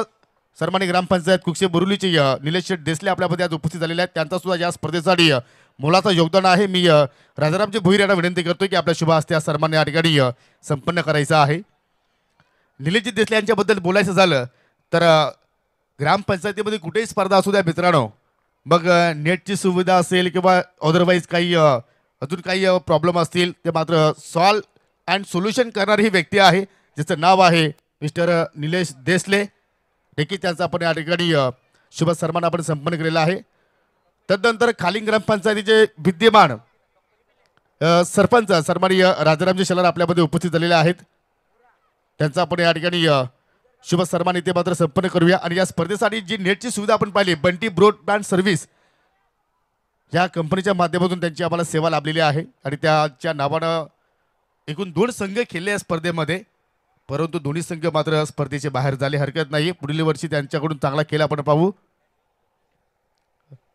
सन्माननीय ग्रामपंचायत कुकसे बोरुलीचे निलेश शेठ देसले आपल्यामध्ये आज उपस्थित झालेले आहेत. त्यांचा सुद्धा या स्पर्धेसाठी मोलाचं योगदान आहे. मी राजारामजी भोईर यांना विनंती करतोय की आपल्या शुभ हस्ते हा सन्मान या ठिकाणी संपन्न करायचा आहे. निलेशजी देसले यांच्याबद्दल बोलायचं झालं तर ग्रामपंचायतीमध्ये कुठेही स्पर्धा असू द्या मित्रांनो, मग नेटची सुविधा असेल किंवा अदरवाईज काही अजून काही प्रॉब्लेम असतील ते मात्र सॉल्व अँड सोल्युशन करणारी ही व्यक्ती आहे ज्याचं नाव आहे मिस्टर निलेश देसले. देखील त्यांचा आपण या ठिकाणी शुभ सन्मान आपण संपन्न केलेला आहे. तदनंतर खालिंग ग्रामपंचायतीचे विद्यमान सरपंच सन्माननीय राजारामजी शेलार आपल्यामध्ये उपस्थित झालेले आहेत. त्यांचा आपण या ठिकाणी शुभ सन्मान इथे मात्र संपन्न करूया. आणि या स्पर्धेसाठी जी नेटची सुविधा आपण पाहिली बंटी ब्रॉडबँड सर्व्हिस या कंपनीच्या माध्यमातून त्यांची आम्हाला सेवा लाभलेली आहे आणि त्याच्या नावानं एकूण 2 संघ खेळले या स्पर्धेमध्ये, परंतु दोन्ही संघ मात्र स्पर्धेचे बाहेर झाले. हरकत नाही, पुढील वर्षी त्यांच्याकडून चांगला खेळ आपण पाहू.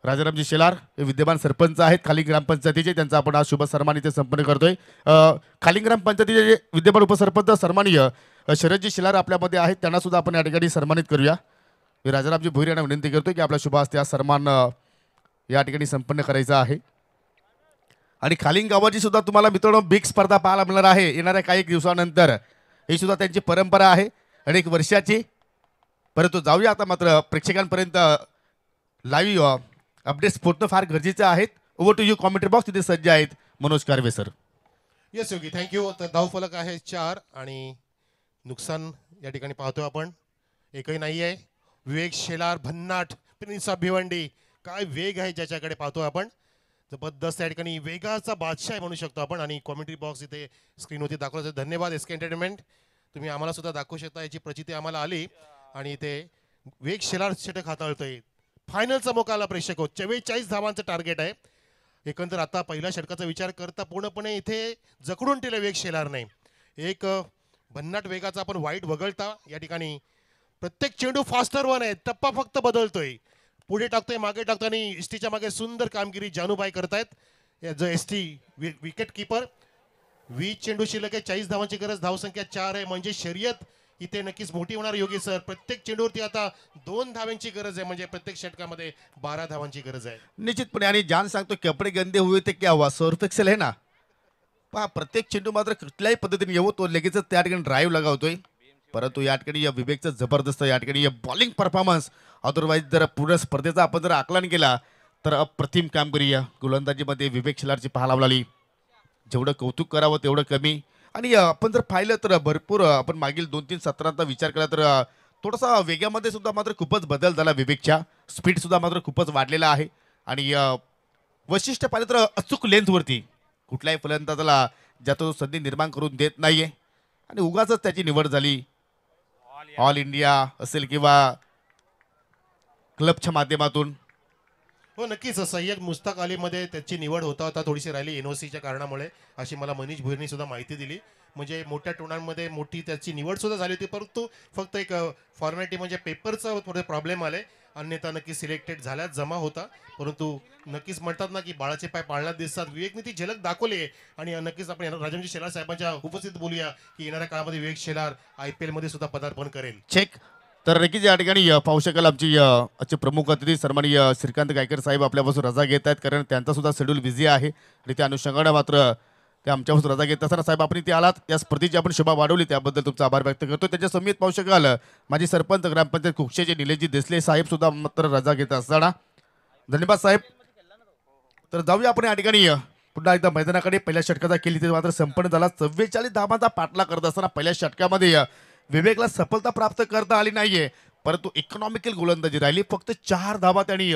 राजारामजी शेलार हे विद्यमान सरपंच आहेत खालिंग ग्रामपंचायतीचे. त्यांचा आपण आज शुभ सन्मान इथे संपन्न करतोय. खालिंग ग्रामपंचायतीचे विद्यमान उपसरपंच सन्माननीय शरदजी शेलार आपल्यामध्ये आहेत. त्यांना सुद्धा आपण या ठिकाणी सन्मानित करूया. मी राजारामजी भोईर यांना विनंती करतोय की आपल्या शुभ हस्ते हा सन्मान या ठिकाणी संपन्न करायचा आहे. आणि खालिंग गावाची सुद्धा तुम्हाला मित्रांनो बिग स्पर्धा पाहायला मिळणार आहे येणाऱ्या काही दिवसानंतर. ही सुद्धा त्यांची परंपरा आहे अनेक वर्षाची. परंतु जाऊया आता मात्र प्रेक्षकांपर्यंत. लाईव्ह अपडेट्स पोहोचणं फार गरजेचं आहेत. Over to you commentary box तिथे सज्ज आहेत Manoj Karve sir. Yes Yogi, thank you. तर धावफलक आहे 4 आणि नुकसान या ठिकाणी पाहतोय आपण एकही नाही आहे. विवेक शेलार, भन्नाट, प्रिन्स भिवंडी, काय वेग आहे ज्याच्याकडे पाहतोय आपण. जबरदस्त या ठिकाणी वेगाचा बादशाह आहे म्हणू शकतो आपण. आणि कॉमेंट्री बॉक्स इथे स्क्रीनवरती दाखवला. धन्यवाद एस के एंटरटेनमेंट, तुम्ही आम्हाला सुद्धा दाखवू शकता. याची प्रचिती आम्हाला आली. आणि इथे वेग शेलार षटक हाताळतोय. फायनलचा मोका आला प्रेक्षक हो. 44 धावांचं टार्गेट आहे. एकंदर आता पहिल्या षटकाचा विचार करता पूर्णपणे इथे जकडून ठेवलं वेग शेलार नाही. एक भन्नाट वेगाचा आपण वाईट वगळता या ठिकाणी प्रत्येक चेंडू फास्टर वन आहे. टप्पा फक्त बदलतोय, पुढे टाकतोय, मागे टाकतोय. आणि एसटीच्या मागे सुंदर कामगिरी जानूबाई करतायत. जो एसटी विकेट किपर. 20 चेंडू शिल्लक आहे, 40 धावांची गरज, धावसंख्या 4 आहे. म्हणजे शर्यत इथे नक्कीच मोठी होणार योगी सर. प्रत्येक चेंडूवरती आता 2 धावांची गरज आहे. म्हणजे प्रत्येक षटकामध्ये 12 धावांची गरज आहे निश्चितपणे. आणि जान सांगतो कपडे गंदे हुए ते क्या हुआ, सर्फ एक्सेल है ना. पहा प्रत्येक चेंडू मात्र कुठल्याही पद्धतीने येऊ तो लगेचच त्या ठिकाणी ड्राईव्ह लगावतोय. परंतु या ठिकाणी या विवेकचं जबरदस्त या ठिकाणी बॉलिंग परफॉर्मन्स. अदरवाईज जर पूर्ण स्पर्धेचा आपण जर आकलन केला तर अप्रतिम कामगिरी या गोलंदाजीमध्ये विवेक शेलारची पाहायला मिळाली. जेवढं कौतुक करावं तेवढं कमी. आणि आपण जर पाहिलं तर भरपूर आपण मागील 2-3 सत्रांचा विचार केला तर थोडासा वेगामध्ये सुद्धा मात्र खूपच बदल झाला. विवेकच्या स्पीड सुद्धा मात्र खूपच वाढलेला आहे. आणि वैशिष्ट्य पाहिलं तर अचूक लेंथवरती कुठल्याही फलंदाजाला ज्यात संधी निर्माण करून देत नाहीये. आणि उगाच त्याची निवड झाली. ऑल इंडिया असेल किंवा क्लबच्या माध्यमातून. हो नक्कीच. सय्यद मुश्ताक अलीमध्ये त्याची निवड होता होता थोडीशी राहिली एनओसीच्या कारणामुळे, अशी मला मनीष भुईरनी सुद्धा माहिती दिली. म्हणजे मोठ्या टुर्नामेंटमध्ये मोठी त्याची निवड सुद्धा झाली होती, परंतु फक्त एक फॉर्मॅलिटी म्हणजे पेपरचा थोडे प्रॉब्लेम आले. अन्यथा नक्की सिलेक्टेड झाल्यात जमा होता. परंतु नक्कीच म्हणतात ना की बाळाचे पाय पाळण्यात दिसतात. विवेकने ती झलक दाखवली आहे. आणि नक्कीच आपण राजमजी शेलार साहेबांच्या उपस्थित बोलूया की येणाऱ्या काळामध्ये विवेक शेलार IPL मध्ये सुद्धा पदार्पण करेल. चेक. तर नक्कीच या ठिकाणी पाहू शकाल आमची आजचे प्रमुख अतिथी सन्माननीय श्रीकांत गायकर साहेब आपल्यापासून रजा घेत आहेत. कारण त्यांचा सुद्धा शेड्यूल बिझी आहे. आणि त्या अनुषंगाने मात्र ते आमच्यापासून रजा घेत असताना साहेब आपण इथे आलात, या स्पर्धेची आपण शोभा वाढवली त्याबद्दल तुमचा आभार व्यक्त करतो. त्याच्या समेत पाहू शकाल माजी सरपंच ग्रामपंचायत कुक्षेचे निलेशजी देसले साहेब सुद्धा मात्र रजा घेत असताना. धन्यवाद साहेब. तर जाऊया आपण या ठिकाणी पुन्हा एकदा मैदानाकडे. पहिल्या षटकाचा केली ते मात्र संपन्न झाला. 44 धावांचा पाठला करत असताना पहिल्या षटकामध्ये विवेकला सफलता प्राप्त करता आली नाहीये. परंतु इकॉनॉमिकल गोलंदाजी राहिली. फक्त 4 धावा त्यांनी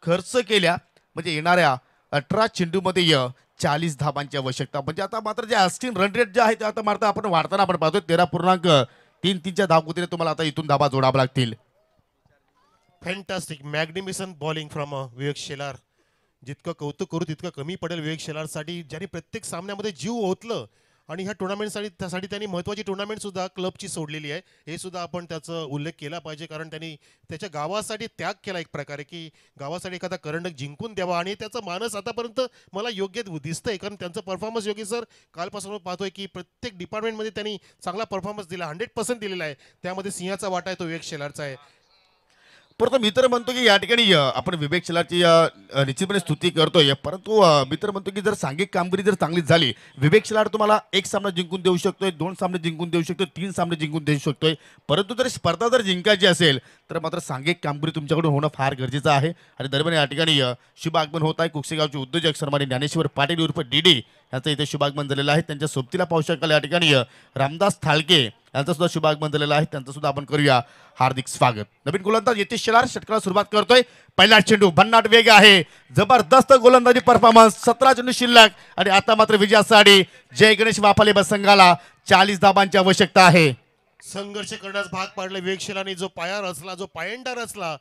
खर्च केल्या. म्हणजे येणाऱ्या 18 चेंडूमध्ये 40 धावांची आवश्यकता. म्हणजे आता मात्र जे आस्टिन रन रेट जे आहे ते आता मात्र आपण वाढताना आपण पाहतोय 13.33च्या धावगतीने तुम्हाला आता इथून धावा जोडाव्या लागतील. Fantastic magnificent bowling from Vivek Shelar. जितकं कौतुक करू तितकं कमी पडेल विवेक शेलारसाठी, ज्यांनी प्रत्येक सामन्यामध्ये जीव ओतलं. आणि ह्या टुर्नामेंटसाठी त्यासाठी त्यांनी महत्त्वाची टुर्नामेंट सुद्धा क्लबची सोडलेली आहे. हे सुद्धा आपण त्याचा उल्लेख केला पाहिजे. कारण त्यांनी त्याच्या गावासाठी त्याग केला एक प्रकारे, की गावासाठी एखादा करंडक जिंकून द्यावा. आणि त्याचं मानस आतापर्यंत मला योग्य दिसतंय. कारण त्यांचं परफॉर्मन्स योग्य सर कालपासून पाहतोय की प्रत्येक डिपार्टमेंटमध्ये त्यांनी चांगला परफॉर्मन्स दिला, 100% दिलेला आहे. त्यामध्ये सिंहाचा वाटा आहे तो विवेक शेलारचा आहे. परंतु मी तर म्हणतो की या ठिकाणी आपण विवेक शेलारची निश्चितपणे स्तुती करतोय. परंतु मी तर म्हणतो की जर सांघिक कामगिरी जर चांगली झाली, विवेक शेलार तुम्हाला 1 सामना जिंकून देऊ शकतोय, 2 सामने जिंकून देऊ शकतोय, 3 सामने जिंकून देऊ शकतोय. परंतु जर स्पर्धा जर जिंकायची असेल तर मात्र सांघिक कामगिरी तुमच्याकडून होणं फार गरजेचं आहे. आणि दरम्यान या ठिकाणी शुभ आगमन होत आहे. कुक्षेगावचे उद्योजक सन्माननीय ज्ञानेश्वर पाटील उर्फ डीडी यांचं इथे शुभागमन झालेलं आहे. त्यांच्या सोबतीला पाहू शकाल या ठिकाणी रामदास थाळके यांचं सुद्धा शुभागमन झालेलं आहे. त्यांचं सुद्धा आपण करूया हार्दिक स्वागत. नवीन गोलंदाज यतीश शेलार षटकाला सुरुवात करतोय. पहिला चेंडू भन्नाट वेग आहे, जबरदस्त गोलंदाजी परफॉर्मन्स. 17 चेंडू शिल्लक आणि आता मात्र विजयासाठी जय गणेश वाफाले बस संघाला 40 धाबांची आवश्यकता आहे. संघर्ष करण्यास भाग पाडले विवेक शेलारने. जो पाया रचला, जो पायंडा रचला,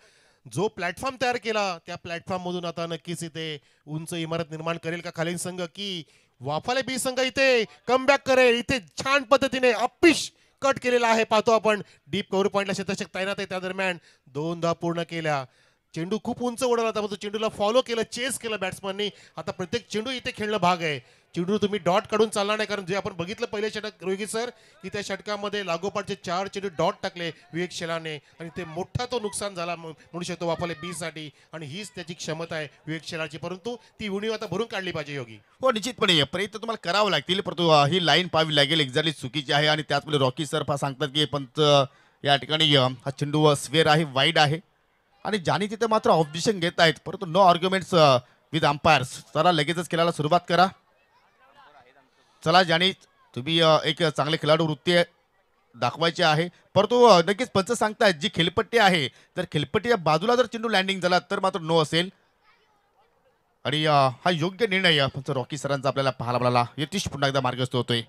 जो प्लॅटफॉर्म तयार केला, त्या प्लॅटफॉर्म मधून आता नक्कीच इथे उंच इमारत निर्माण करेल का खालील संघ, की वाफाले बी संघ इथे कमबॅक करेल. इथे छान पद्धतीने अपिश कट केलेला आहे. पाहतो आपण डीप कव्हर पॉइंटला शतक तैनात आहे. त्या दरम्यान 2 धावा पूर्ण केल्या. चेंडू खूप उंच उडवला होता, चेंडूला फॉलो केलं, चेस केलं बॅट्समननी. आता प्रत्येक चेंडू इथे खेळणं भाग आहे. चेंडू तुम्ही डॉट काढून चालणार नाही, कारण जे आपण बघितलं पहिले षटक रोहित सर की त्या षटकामध्ये लागोपाठचे 4 चेंडू डॉट टाकले विवेक शेलारने आणि ते मोठा तो नुकसान झाला म्हणू शकतो वाफाले बी साठी, आणि हीच त्याची क्षमता आहे विवेक शेलारची, परंतु ती उणीव आता भरून काढली पाहिजे योगी. हो निश्चितपणे प्रयत्न तुम्हाला करावं लागतील, परंतु ही लाईन पाहावी लागेल, एक्झॅक्टली चुकीची आहे. आणि त्याचमध्ये रॉकी सर सांगतात की पंत या ठिकाणी हा चेंडू स्वेअर आहे, वाईड आहे आणि ज्याने तिथे मात्र ऑब्जेक्शन घेत आहेत, परंतु नो आर्ग्युमेंट्स विथ अंपायर्स. चला लगेचच खेळायला सुरुवात करा. चला ज्याने तुम्ही एक चांगले खेळाडू वृत्ती दाखवायची आहे, परंतु नक्कीच पंच सांगतायत जी खेळपट्टी आहे, तर खेळपट्टीच्या बाजूला जर चेंडू लँडिंग झाला तर मात्र नो असेल. आणि हा योग्य निर्णय पंच रॉकी सरांचा आपल्याला पाहायला मिळाला. यतीश पुन्हा एकदा मार्गस्थ होतोय.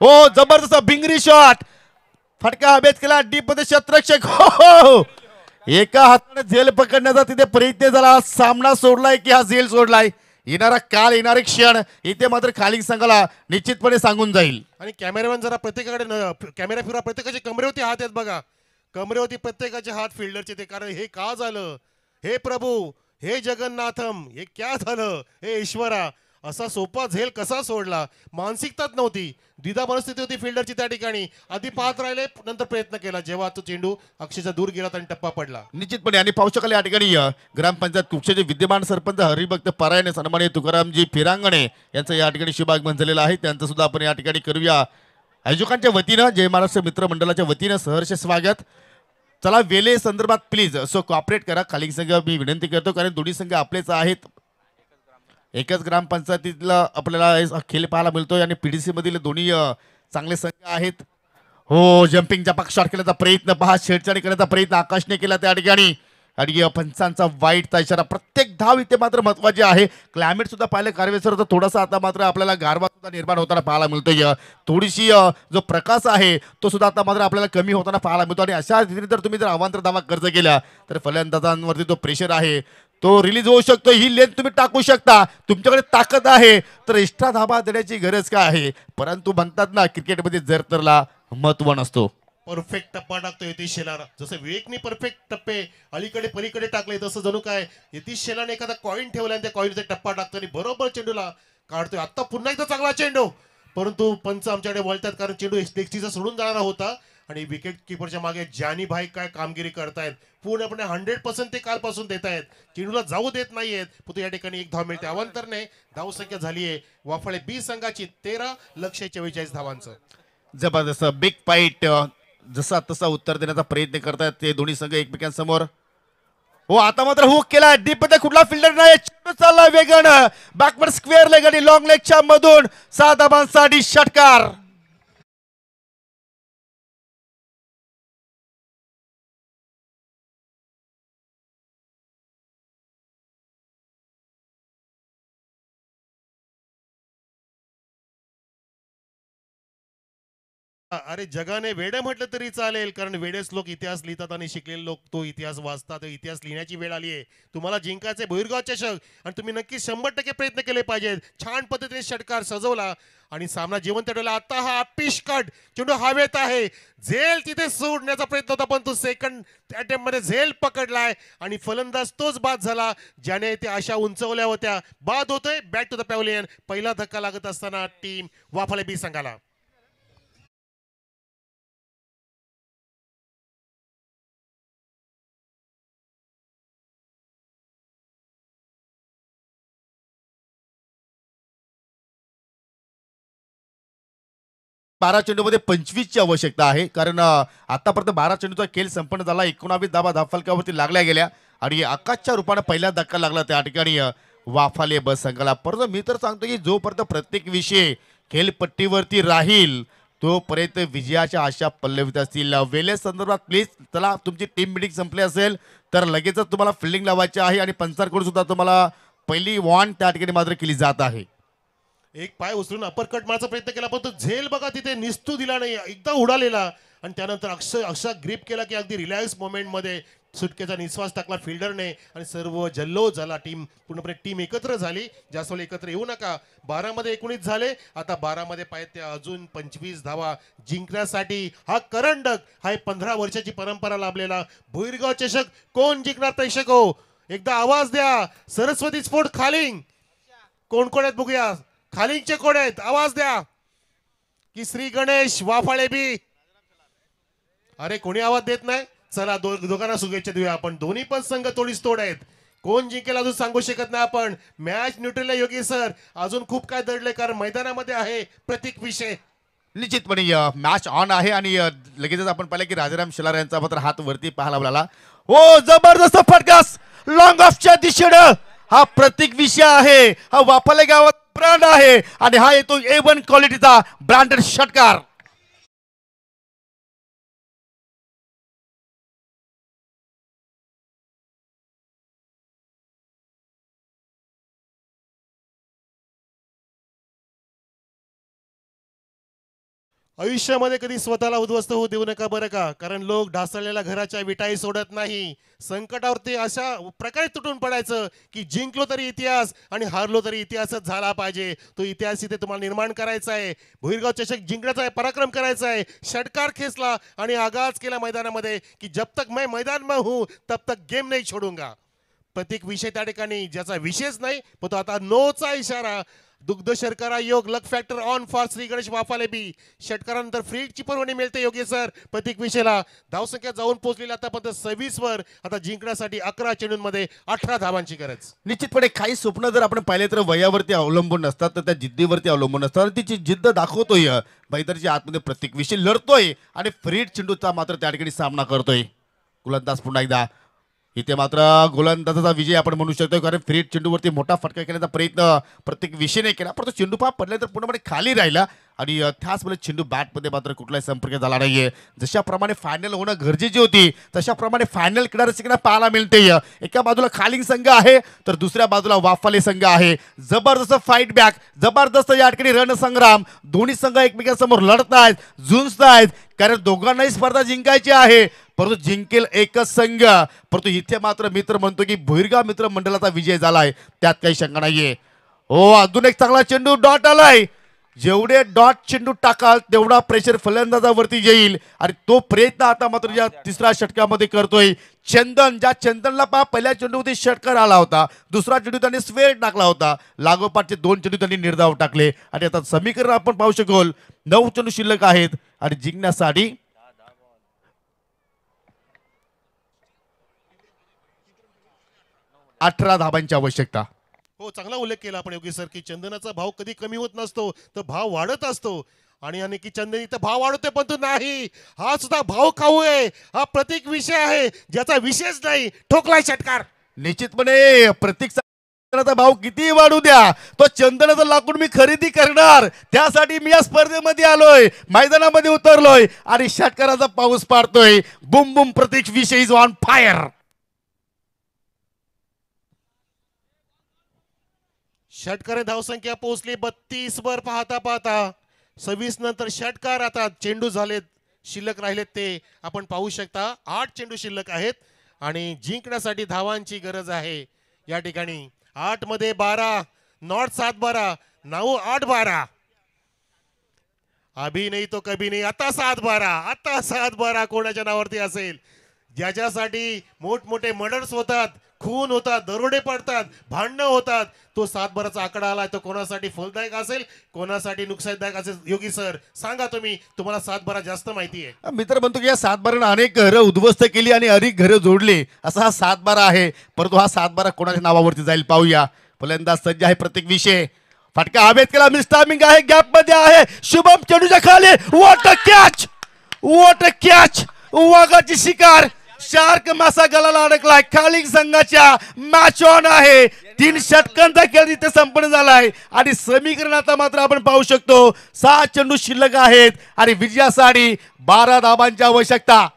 हो जबरदस्त भिंगरी शॉट, फटका हवेत केला डीप मध्ये क्षेत्ररक्षक. हो एका हाताने झेल पकडण्याचा तिथे प्रयत्न झाला, सामना सोडलाय की हा झेल सोडलाय. येणारा काल, येणारे क्षण इथे मात्र खाली संघाला निश्चितपणे सांगून जाईल. आणि कॅमेरामॅन जरा प्रत्येकाकडे कॅमेरा फिरा, प्रत्येकाचे कमरेवरती हात आहेत बघा, कमरेवरती प्रत्येकाचे हात फिल्डरचे ते. कारण हे का झालं, हे प्रभू, हे जगन्नाथम, हे क्या झालं, हे ईश्वरा, असा सोपा झेल कसा सोडला. मानसिकताच नव्हती, द्विधा मनस्थिती होती फिल्डरची त्या ठिकाणी. आधी पाहत राहिले, नंतर प्रयत्न केला, जेव्हा तो चेंडू अक्षरशः दूर गेला आणि टप्पा पडला निश्चितपणे. आणि पाहू शकाल या ठिकाणी ग्रामपंचायत कुक्षेचे विद्यमान सरपंच हरिभक्त पारायणे सन्मानित तुकारामजी फिरांगणे यांचं या ठिकाणी शुभागमन झालेलं आहे. त्यांचं सुद्धा आपण या ठिकाणी करूया आयोजकांच्या वतीनं, जय महाराष्ट्र मित्र मंडळाच्या वतीनं सहर्ष स्वागत. चला वेले संदर्भात प्लीज सो कॉपरेट करा. खाली संघ मी विनंती करतो, कारण दोन्ही संघ आपलेच आहेत. एकच ग्रामपंचायतीतला आपल्याला खेळ पाहायला मिळतोय आणि पीडीसी मधील दोन्ही चांगले संघ आहेत. हो जम्पिंग जपाक शॉट केल्याचा प्रयत्न पहा, छेडछाडी करण्याचा प्रयत्न आकाशने केला त्या ठिकाणी. आणि पंचांचा वाईटचा इशारा. प्रत्येक धाव इथे मात्र महत्वाची आहे. क्लायमेट सुद्धा पाहिलं कारवेसर तर थोडासा आता मात्र आपल्याला गारवा सुद्धा निर्माण होताना पाहायला मिळतोय. थोडीशी जो प्रकाश आहे तो सुद्धा आता मात्र आपल्याला कमी होताना पाहायला मिळतो. आणि अशा रीतीने जर तुम्ही जर अवांतर धावा खर्च केल्या तर फलंदाजांवरती जो प्रेशर आहे तो रिलीज होऊ शकतो. ही लेंथ तुम्ही टाकू शकता, तुमच्याकडे ताकद आहे तर एक्स्ट्रा धावा देण्याची गरज काय आहे. परंतु म्हणतात ना क्रिकेटमध्ये जर तरला महत्व नसतो. परफेक्ट टप्पा टाकतो यतीश शेलार. जसं विवेकने परफेक्ट टप्पे अलीकडे पलीकडे टाकले, तसं जणू काय यतीश शेलारने एखादा कॉईन ठेवला आणि त्या कॉईनचा टप्पा टाकतो आणि बरोबर चेंडूला काढतोय. आता पुन्हा एकदा चांगला चेंडू, परंतु पंच आमच्याकडे वळतात, कारण चेंडू लेगचा सोडून जाणारा होता. आणि विकेट किपरच्या मागे जानी भाई काय कामगिरी करतायत, पूर्णपणे 100% ते कालपासून देत आहेत, चेंडूला जाऊ देत नाहीयेत. परंतु या ठिकाणी एक धाव मिळते. अवांतरने धावसंख्या झाली आहे वाफाळे बी संघाची 13,44 धावांचं. जबरदस्त बिग फाईट. जसा तसा उत्तर देण्याचा प्रयत्न करतात ते दोन्ही संघ एकमेकांसमोर. हो आता मात्र हुक केला डीप मध्ये, कुठला फिल्डर नाही, चेंडू चालला वेगानं बॅकवर्ड स्क्वेअर लेग आणि लॉंग लेगच्या मधून 6 धावांसाठी षटकार. अरे जगाने वेडे म्हटलं तरी चालेल, कारण वेडेच लोक इतिहास लिहितात आणि शिकलेले लोक तो इतिहास वाचतात. इतिहास लिहिण्याची वेळ आली आहे. तुम्हाला जिंकायचे भुईरगाव चषक आणि तुम्ही नक्की 100% प्रयत्न केले पाहिजेत. छान पद्धतीने षटकार सजवला आणि सामना जिवंत ठेवला. आता हा पिश कट चेंडू हवेत आहे, झेल तिथे सोडण्याचा प्रयत्न होता, पण तो सेकंड अटेम्प्ट मध्ये झेल पकडलाय आणि फलंदाज तोच बाद झाला ज्याने ते आशा उंचवल्या होत्या. बाद होतोय बॅक टू द पॅव्हलियन. पहिला धक्का लागत असताना टीम वाफाळे बी संघाला. बारा चेंडूमध्ये 25ची आवश्यकता आहे, कारण आतापर्यंत 12 चेंडूचा खेळ संपन्न झाला. 19 धावा धावफलकावरती लागल्या गेल्या आणि आकाशच्या रूपाने पहिला धक्का लागला त्या ठिकाणी वाफाले बस संघाला. परंतु मी तर सांगतो की जोपर्यंत प्रत्येक विषय खेळपट्टीवरती राहील तोपर्यंत विजयाच्या आशा पल्लवित असतील. वेले संदर्भात प्लीज चला, तुमची टीम मिटिंग संपली असेल तर लगेचच तुम्हाला फिल्डिंग लावायची आहे आणि पंचांकडून सुद्धा तुम्हाला पहिली वॉन त्या ठिकाणी मात्र केली जात आहे. एक पाय उचलून अपर मारचा प्रयत्न केला, पण तो झेल बघा तिथे निस्तू दिला नाही, एकदा उडालेला. आणि त्यानंतर अक्षर ग्रीप केला की अगदी रिलॅक्स मोमेंट मध्ये सुटकेचा निश्वास टाकला फिल्डरने आणि सर्व जल्लोष झाला. टीम पूर्णपणे टीम एकत्र झाली. जास्त एकत्र येऊ नका. 12 मध्ये 19 झाले, आता 12 मध्ये पाहिजे अजून 25 धावा जिंकण्यासाठी हा करंडक, हा 15 वर्षाची परंपरा लाभलेला भुईरगाव चषक कोण जिंकणार प्रेक्षक हो? एकदा आवाज द्या. सरस्वती स्पोर्ट खालिंग कोण कोण आहेत बघूया. खालींचे कोण आहेत आवाज द्या की श्री गणेश वाफाळे बी. अरे कोणी आवाज देत नाही. चला दोघांना शुभेच्छा देऊया आपण. दोन्ही पण संघ तोडीस तोड आहेत. कोण जिंकेल अजून सांगू शकत नाही आपण. मॅच न्यूट्रल आहे योगी सर. अजून खूप काय दडले कारण मैदानामध्ये आहे प्रत्येक विषय. निश्चितपणे मॅच ऑन आहे आणि लगेचच आपण पाहिलं की राजाराम शिलार यांचा मात्र हात वरती पाहायला मिळाला. हो जबरदस्त फटकास लॉंग ऑफच्या दिशेनं हा प्रत्येक विषय आहे. हा वाफाले गावात ब्रँड आहे आणि हा येतो A1 क्वालिटीचा ब्रँडेड षटकार. आयुष्यामध्ये कधी स्वतःला उद्ध्वस्त होऊ देऊ नका बरं का. कारण लोक ढासळलेल्या घराच्या विटाई सोडत नाही. संकटावरती अशा प्रकारे तुटून पडायचं की जिंकलो तरी इतिहास आणि हारलो तरी इतिहासच झाला पाहिजे. तो इतिहास इथे तुम्हाला निर्माण करायचा आहे. भुईरगाव चषक जिंकण्याचा आहे, पराक्रम करायचा आहे. षटकार खेचला आणि आगाज केला मैदानामध्ये की जब तक मैं मैदान में हूं तब तक गेम नहीं छोडूंगा. प्रत्येक विषय त्या ठिकाणी ज्याचा विषयच नाही पण तो आता नोचा इशारा. दुग्ध शर्करा योग luck factor on for Shri Ganesh Waphale बी. षटकारानंतर फ्रीची परवानगी मिळते योगी सर प्रत्येक विषयाला. धावसंख्या जाऊन पोहोचलेली आतापर्यंत 26 वर. आता जिंकण्यासाठी 11 चेंडूंमध्ये 18 धावांची गरज. निश्चितपणे काही स्वप्न जर आपण पाहिले तर वयावरती अवलंबून नसतात तर त्या जिद्दीवरती अवलंबून असतात. तिची जिद्द दाखवतोय मैदानाच्या आतमध्ये प्रत्येक विषय लढतोय आणि फ्रीड चेंडूचा मात्र त्या ठिकाणी सामना करतोय. गोलंदाज पुन्हा एकदा इथे मात्र गोलंदाजाचा विजय आपण म्हणू शकतो कारण फ्रीड चेंडूवरती मोठा फटका केल्याचा प्रयत्न प्रत्येक विषयने केला परंतु चेंडू पा पडला तर पूर्णपणे खाली राहिला आणि त्याच वेळेस चेंडू बॅटमध्ये मात्र कुठलाही संपर्क झाला नाहीये. जशाप्रमाणे फायनल होणं गरजेची होती तशाप्रमाणे फायनल किनारा पाहायला मिळते. एका बाजूला खालिंग संघ आहे तर दुसऱ्या बाजूला वाफाले संघ आहे. जबरदस्त फाईट बॅक, जबरदस्त या ठिकाणी रणसंग्राम. दोन्ही संघ एकमेकांसमोर लढत आहेत, झुंजत आहेत कारण दोघांनाही स्पर्धा जिंकायची आहे. परंतु जिंकेल एकच संघ. परंतु इथे मात्र मित्र म्हणतो की भुईरगाव मित्र मंडळाचा विजय झालाय त्यात काही शंका नाहीये. हो अजून एक चांगला चेंडू डॉट आलाय. जेवढे डॉट चेंडू टाकाल तेवढा प्रेशर फलंदाजावरती येईल आणि तो प्रयत्न आता मात्र या तिसऱ्या षटकामध्ये करतोय चंदन. ज्या चंदनला पहा पहिल्या चेंडूमध्ये षटकार आला होता, दुसरा चेंडू त्यांनी स्वेर टाकला होता, लागोपाठचे 2 चेंडू त्यांनी निर्धाव टाकले आणि आता समीकरण आपण पाहू शकाल 9 चेंडू शिल्लक आहेत आणि जिंकण्यासाठी 18 धाबांची आवश्यकता. हो चांगला उल्लेख केला आपण योगी सर की चंदनाचा भाव कधी कमी होत नसतो तर भाव वाढत असतो. आणि की चंदन इथं भाव वाढवते पण तो नाही. हा सुद्धा भाव खाऊ आहे. हा प्रत्येक विषय आहे ज्याचा विषयच नाही. ठोकलाय षटकार. निश्चितपणे प्रत्येक चंदनाचा भाव किती वाढू द्या तो चंदनाचं लाकूड मी खरेदी करणार. त्यासाठी मी या स्पर्धेमध्ये आलोय, मैदानामध्ये उतरलोय आणि षटकाराचा पाऊस पाडतोय. बुम बुम प्रत्येक विषय इज ऑन फायर. षटकार धावसंख्या पोहोचली 32 वर. पाहता पाहता 26 नंतर षटकार आता चेंडू झालेत शिल्लक राहिलेत ते आपण पाहू शकता. 8 चेंडू शिल्लक आहेत आणि जिंकण्यासाठी धावांची गरज आहे या ठिकाणी. 8 मध्ये 12 नॉट 7-12 9 8-12. अभी नाही तो कभी नाही. आता 7-12 आता 7-12 कोणाच्या नावावरती असेल ज्याच्यासाठी मोठमोठे मर्डर्स होतात, खून होतात, दरोडे पडतात, भांडणं होतात. तो 7-12चा आकडा आलाय तो कोणासाठी फलदायक असेल कोणासाठी नुकसानदायक असेल. योगी सर सांगा तुम्ही, तुम्हाला 7-12 जास्त माहिती आहे. मित्र म्हणतो की या 7-12 अनेक घरं उद्ध्वस्त केली आणि अनेक घरं जोडली असा हा 7-12 आहे. परंतु हा 7-12 कोणाच्या नावावरती जाईल पाहूया. फलंदाज सज्ज आहे प्रत्येक विषय. फटका हवेत केला मिस्टामिंग आहे, गॅप मध्ये आहे. शुभम चेंडूच्या खाली. What a catch, what a catch. वाघाची शिकार. शार्क मासा गळाला अडकलाय. खालिंग संघाच्या मॅच ऑन आहे. 3 षटकांचा खेळ इथे संपन्न झालाय आणि समीकरण आता मात्र आपण पाहू शकतो 6 चेंडू शिल्लक आहेत आणि विजयासाठी 12 धाबांची आवश्यकता.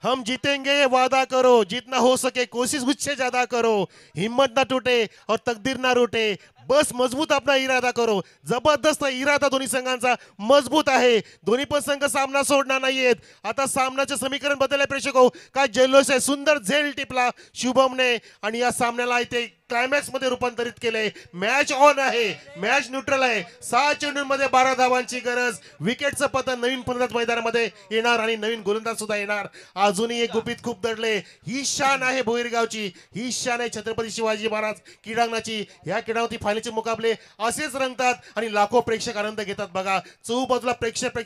हम जीतेंगे वादा करो, जितना हो सके कोशिश मुझसे ज्यादा करो, हिम्मत ना टूटे और तकदीर ना रूटे, बस मजबूत अपना इरादा करो. जबरदस्त इरादा दोन्ही संघांचा मजबूत आहे. दोन्ही पण संघ सामना सोडणार नाहीयेत. आता सामन्याचे समीकरण बदलले प्रेक्षक हो. काय जल्लोष आहे. सुंदर झेल टिपला शुभमने आणि या सामन्याला इथे क्लायमॅक्स मध्ये रूपांतरित केलंय. मॅच ऑन आहे, मॅच न्यूट्रल आहे. 6 चेंडूंमध्ये 12 धावांची गरज. विकेटचं पतन नवीन फलंदाज मैदानामध्ये येणार आणि नवीन गोलंदाज सुद्धा येणार. अजूनही एक गुपित खूप दडले. ही शान आहे भोईरगावची, ही शान आहे छत्रपती शिवाजी महाराज क्रीडांगणाची. ह्या क्रीडावरती फायनलचे मुकाबले असेच रंगतात आणि लाखो प्रेक्षक आनंद घेतात. बघा चहूबाजूला प्रेक्षक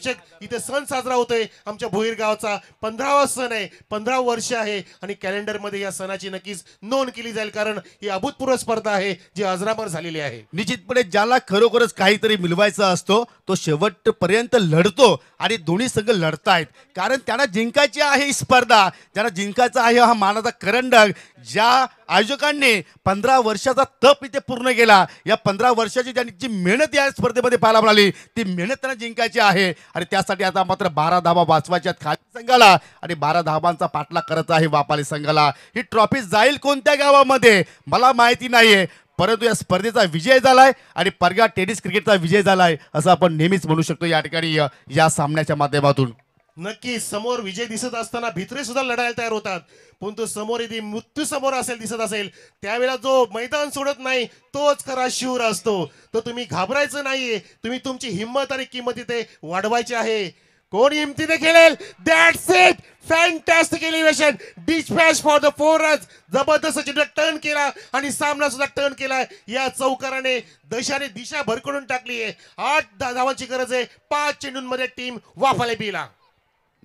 इथे सण साजरा होतोय. आमच्या भोईरगावचा 15वा सण आहे, 15 वर्ष आहे आणि कॅलेंडर मध्ये या सणाची नक्कीच नोंद केली जाईल, कारण ही अभूतपूर्व स्पर्धा आहे जी अजरामर झालेली आहे. निश्चितपणे ज्याला खरोखरच काहीतरी मिळवायचा असतो तो शेवटपर्यंत लढतो आणि दोन्ही संघ लढतायत, कारण त्यांना जिंकायची आहे ही स्पर्धा, त्यांना जिंकायचा आहे हा मानाचा करंडक. ज्या आयोजकांनी 15 वर्षाचा तप इथे पूर्ण केला, या 15 वर्षाची त्यांनी जी मेहनत या स्पर्धेमध्ये पाहायला मिळाली, ती मेहनत त्यांना जिंकायची आहे. आणि त्यासाठी आता मात्र 12 धावा वाचवायच्या खाली संघाला आणि 12 धावांचा पाठलाग करत आहे वापाली संघाला. ही ट्रॉफी जाईल कोणत्या गावामध्ये मला माहिती नाहीये, परंतु या स्पर्धेचा विजय झालाय आणि परगा टेनिस क्रिकेटचा विजय झालाय असं आपण नेहमीच म्हणू शकतो या ठिकाणी या सामन्याच्या माध्यमातून. नक्की समोर विजय दिसत असताना भित्रे सुद्धा लढायला तयार होतात, परंतु समोर यदि मृत्यू समोर असेल दिसत असेल त्यावेळेला जो मैदान सोडत नाही तोच खरा शूर असतो. तो तुम्ही घाबरायचं नाहीये, तुम्ही तुमची हिंमत आणि किंमत इथे वाढवायची आहे. कोण हिमतीने खेळेल? That's it. Fantastic elevation, dispatch for the 4 runs. जबरदस्त चेंडू टर्न केला आणि सामना सुद्धा टर्न केला. या चौकाराने दशाने दिशा भरकडून टाकली आहे. 8 धावांची गरज आहे. 5 चेंडूंमध्ये टीम वाफाले पिला.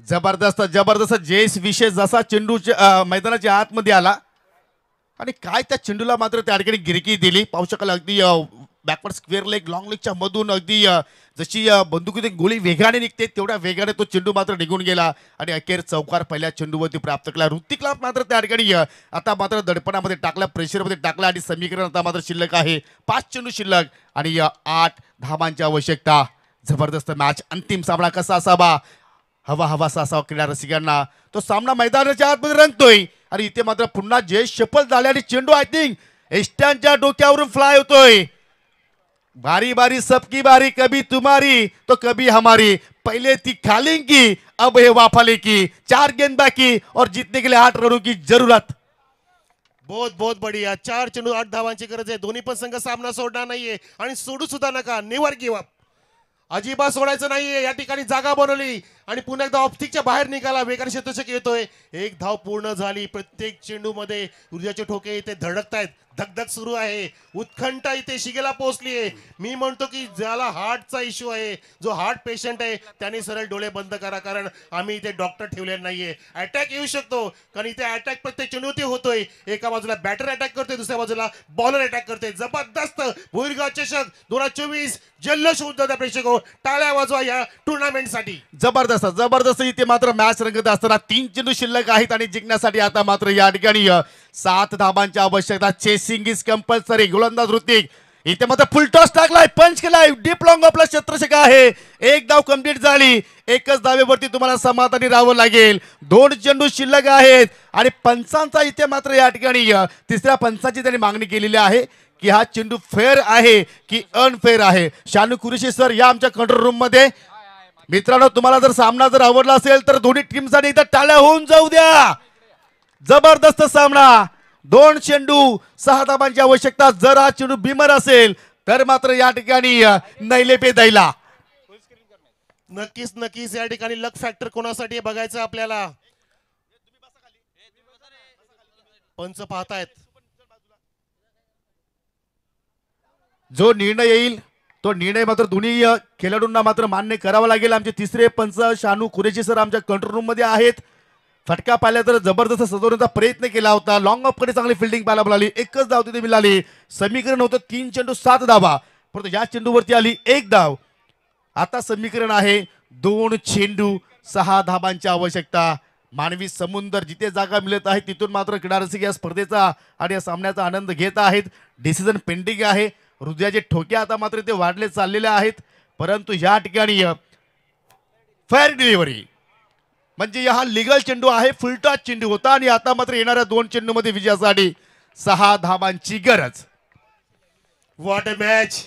जबरदस्त जबरदस्त जेस विषय जसा चेंडू मैदानाच्या आतमध्ये आला आणि काय त्या चेंडूला मात्र त्या ठिकाणी गिरकी दिली. पाहू शकाल अगदी बॅकवर्ड स्क्वेअर लेग लॉंग लेगच्या मधून अगदी जशी बंदुकीतून गोळी वेगाने निघते तेवढ्या वेगाने तो चेंडू मात्र निघून गेला आणि अखेर चौकार पहिल्या चेंडूवरती प्राप्त केला. ऋतिकला मात्र त्या ठिकाणी आता मात्र दडपणामध्ये टाकला, प्रेशरमध्ये टाकला आणि समीकरण आता मात्र शिल्लक आहे 5 चेंडू शिल्लक आणि 8 धावांची आवश्यकता. जबरदस्त मॅच. अंतिम सामना कसा असावा? हवा हवासा असावा क्रीडा रसिकांना. तो सामना मैदानाच्या आतमध्ये रंगतोय आणि इथे मात्र पुन्हा जे शफल झाले आणि चेंडू आय थिंक एस्टॅनच्या डोक्यावरून फ्लाय होतोय. बारी बारी सबकी बारी, कभी तुम्हारी तो कभी हमारी. पहले थी खालिंग की, अब है वाफाले की. 4 गेंद बाकी और जीतने के लिए 8 रनों की जरूरत. बहुत बहुत बढिया. 4 चेंडू 8 धावांची गरज आहे. दोन्ही पण संघ सामना सोडणार नाहीये आणि सोडू सुद्धा नका. Never give up. अजिबात सोडायचं नाहीये. या ठिकाणी जागा बनवली आणि पुन्हा एकदा ऑप्टिकच्या बाहेर निघाला. वेगाने क्षेत्ररक्षक येतोय. 1 धाव पूर्ण झाली. प्रत्येक चेंडू मध्ये ऊर्जाचे ठोके इथे धडकतायत. धगधग सुरू आहे. उत्कंठा इथे शिगेला पोहोचली आहे. मी म्हणतो की ज्याला हार्टचा इश्यू आहे, जो हार्ट पेशंट आहे, त्याने सरळ डोळे बंद करा, कारण आम्ही इथे डॉक्टर ठेवले नाहीये. अटॅक येऊ शकतो, कारण इथे अटॅक प्रत्येक चेंडूवरती होतोय. एका बाजूला बॅटर अटॅक करतोय, दुसऱ्या बाजूला बॉलर अटॅक करतोय. जबरदस्त भोईरगाव चषक 2024 जल्लोष उद्या प्रेक्षक हो, टाळ्या वाजवा या टुर्नामेंटसाठी. जबरदस्त जबरदस्त इथे मात्र मॅच रंगत असताना 3 चेंडू शिल्लक आहेत आणि जिंकण्यासाठी आता मात्र या ठिकाणी 7 धाबांची आवश्यकता. Chasing is compulsory. गोलंदाज ऋतिक इथे मात्र फुल टॉस टाकलाय, पंच केलाय. डीप लॉंग आपला क्षेत्ररक्षक आहे. 1 धाव कंप्लीट झाली. एकच धावेवरती तुम्हाला समाधानी राहावं लागेल. 2 चेंडू शिल्लक आहेत आणि पंचांचा इथे मात्र या ठिकाणी तिसऱ्या पंचाची त्यांनी मागणी केलेली आहे की हा चेंडू फेअर आहे की अनफेअर आहे. शानू कुरेशी सर या आमच्या कंट्रोल रूम मध्ये. मित्रांनो, तुम्हाला जर सामना जर आवडला असेल तर दोन्ही टीमसाठी इथं टाळ्या होऊन जाऊ द्या. जबरदस्त सामना. 2 चेंडू 6 धाबांची आवश्यकता. जर हा चेंडू बिमर असेल तर मात्र या ठिकाणी नैले पे दैला. नक्कीच नक्कीच या ठिकाणी लक फॅक्टर कोणासाठी बघायचं आपल्याला. पंच पाहतायत. जो निर्णय येईल तो निर्णय मात्र दोन्ही खेळाडूंना मात्र मान्य करावा लागेल. आमचे तिसरे पंच शानू कुरेशी सर आमच्या कंट्रोल रूम मध्ये आहेत. फटका पाहिला तर जबरदस्त सजवण्याचा प्रयत्न केला होता. लॉंग ऑफ कडे चांगली फिल्डिंग पाहायला मिळाली. एकच धाव तिथे मिळाली. समीकरण होतं 3 चेंडू 7 धावा, परंतु या चेंडूवरती आली 1 धाव. आता समीकरण आहे 2 चेंडू 6 धाबांची आवश्यकता. मानवी समुंदर जिथे जागा मिळत आहे तिथून मात्र क्रीडा रसिक या स्पर्धेचा आणि या सामन्याचा आनंद घेत आहेत. डिसिजन पेंडिंग आहे. हृदयाचे ठोके आता मात्र ते वाढले चाललेले आहेत, परंतु या ठिकाणी फेअर डिलिव्हरी म्हणजे हा लिगल चेंडू आहे. फुलटॉस चेंडू होता आणि आता मात्र येणाऱ्या 2 चेंडू मध्ये विजयासाठी 6 धावांची गरज. What a match.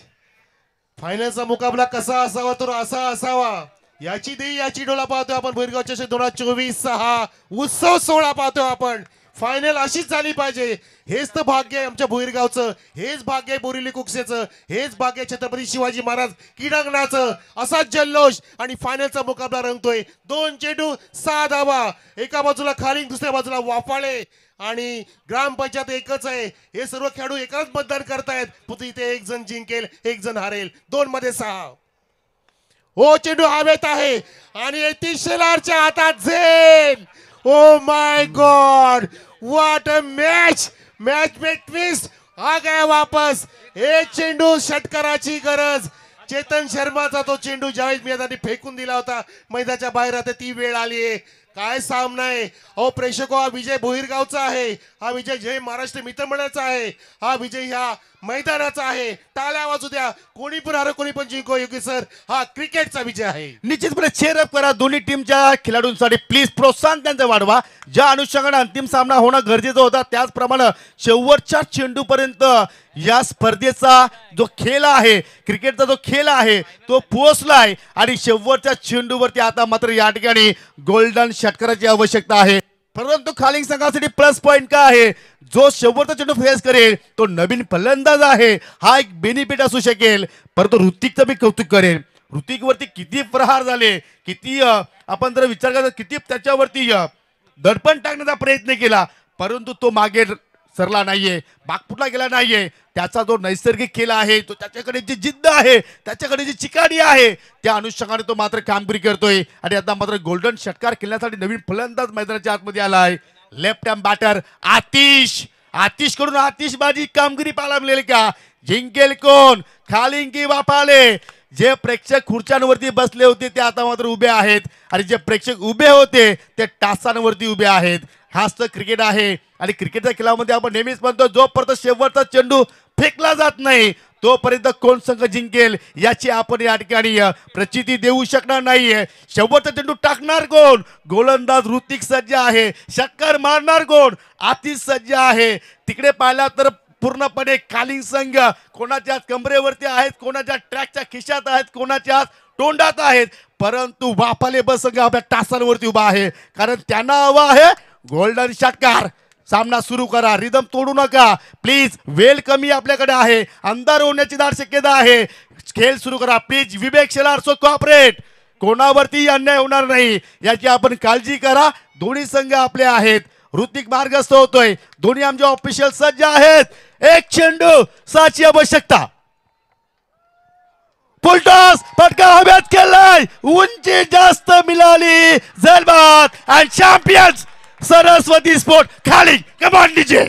फायनलचा मुकाबला कसा असावा तर असा असावा. याची डोळा पाहतोय आपण. भोईरगाव चषक 2024 6 उत्सव सोहळा पाहतोय आपण. फायनल अशीच झाली पाहिजे. हेच तर भाग्य आहे आमच्या भुईरगावचं, हेच भाग्य आहे बोरिवली कुकसेचं, हेच भाग्य आहे छत्रपती शिवाजी महाराज क्रीडांगणाचं. असाच जल्लोष आणि फायनलचा मुकाबला रंगतोय. 2 चेंडू 6 धावा, एका बाजूला खालिंग, दुसऱ्या बाजूला वाफाळे आणि ग्रामपंचायत एकच आहे. हे सर्व खेळाडू एकाच मतदान करतायत, फक्त इथे एक जण जिंकेल, एक जण हारेल. 2 मध्ये 6. हो, चेंडू हवेत आहे आणि यतीश शेलारच्या हातात झेल. Oh my God, what a match. Match में ट्विस्ट आ गया वापस. एक चेंडू षटकाराची गरज. चेतन शर्माचा तो चेंडू ज्यावेळेस मैदानी फेकून दिला होता, मैदानाच्या बाहेर आता ती वेळ आली आहे. काय सामना आहे अहो प्रेक्षको. हा विजय भोईरगावचा आहे, हा विजय जय महाराष्ट्र मित्रमंडळाचा आहे, हा विजय ह्या मैदानाचा आहे. टाळ्या वाजू द्या. कोणी पण हारो, कोणी पण जिंको, योगी सर, हा क्रिकेटचा विजय आहे. निश्चितपणे चेअरअप करा दोन्ही टीमच्या खेळाडूंसाठी प्लीज. प्रोत्साहन त्यांचं वाढवा. ज्या अनुषंगाने अंतिम सामना होणं गरजेचं होता, त्याचप्रमाणे शेवटच्या चेंडूपर्यंत या स्पर्धेचा जो खेळ आहे, क्रिकेटचा जो खेळ आहे, तो पोहोचलाय आणि शेवटच्या चेंडूवरती आता मात्र या ठिकाणी गोल्डन षटकाराची आवश्यकता आहे. परंतु खालिंग संघासाठी प्लस पॉइंट काय आहे, जो शेवटचा चेंडू फेस करेल तो नवीन फलंदाज आहे, हा एक बेनिफिट असू शकेल. परंतु ऋतिकचं मी कौतुक करेन. ऋतिकवरती किती प्रहार झाले, किती आपण जर विचार करता किती त्याच्यावरती दडपण टाकण्याचा प्रयत्न केला, परंतु तो मागे सरला नाहीये, बागपुटला गेला नाहीये. त्याचा जो नैसर्गिक खेळ आहे, तो त्याच्याकडे जी जिद्द आहे, त्याच्याकडे जी चिकाटी आहे, त्या अनुषंगाने तो मात्र कामगिरी करतोय. आणि आता मात्र गोल्डन षटकार खेळण्यासाठी नवीन फलंदाज मैदानाच्या आतमध्ये आलाय. Left hand batter Atish. Atish कडून आतिशबाजी कामगिरी पाहायला मिळेल का? जिंकेल कोण, खालिंग की वाफाळे? जे प्रेक्षक खुर्च्यांवरती बसले होते ते आता मात्र उभे आहेत आणि जे प्रेक्षक उभे होते ते टाचांवरती उभे आहेत. हाच तर क्रिकेट आहे. आणि क्रिकेटच्या खेळामध्ये आपण नेहमीच म्हणतो, जोपर्यंत शेवटचा चेंडू फेकला जात नाही तोपर्यंत कोण संघ जिंकेल याची आपण या ठिकाणी प्रचिती देऊ शकणार नाहीये. शेवटचा चेंडू टाकणार कोण? गोलंदाज ऋतिक सज्ज आहे. षटकार मारणार कोण? आतिश सज्ज आहे. तिकडे पाहिला तर पूर्णपणे खालिंग संघ कोणाच्या कमरेवरती आहेत, कोणाच्या ट्रॅकच्या खिशात आहेत, कोणाच्या तोंडात आहेत, परंतु वाफाळे बस संघ आपल्या टाचांवरती उभा आहे. कारण त्यांना हवा आहे गोल्डन षटकार. सामना सुरू करा, रिदम तोडू नका प्लीज. वेळ कमी आपल्याकडे आहे, अंधार होण्याची दाट शक्यता आहे. खेळ सुरू करा please. Vivek Shelar so cooperate. कोणावरती अन्याय होणार नाही याची आपण काळजी करा. दोन्ही संघ आपले आहेत. ऋतिक मार्गस्थ होतोय. दोन्ही आमचे ऑफिशियल सज्ज आहेत. एक चेंडू 6ची आवश्यकता. फुलटॉस फटका हव्यात केलाय. उंची जास्त मिळाली. झलबाद अँड चॅम्पियन्स सरस्वती स्पोर्ट खालिंग. Come on DJ.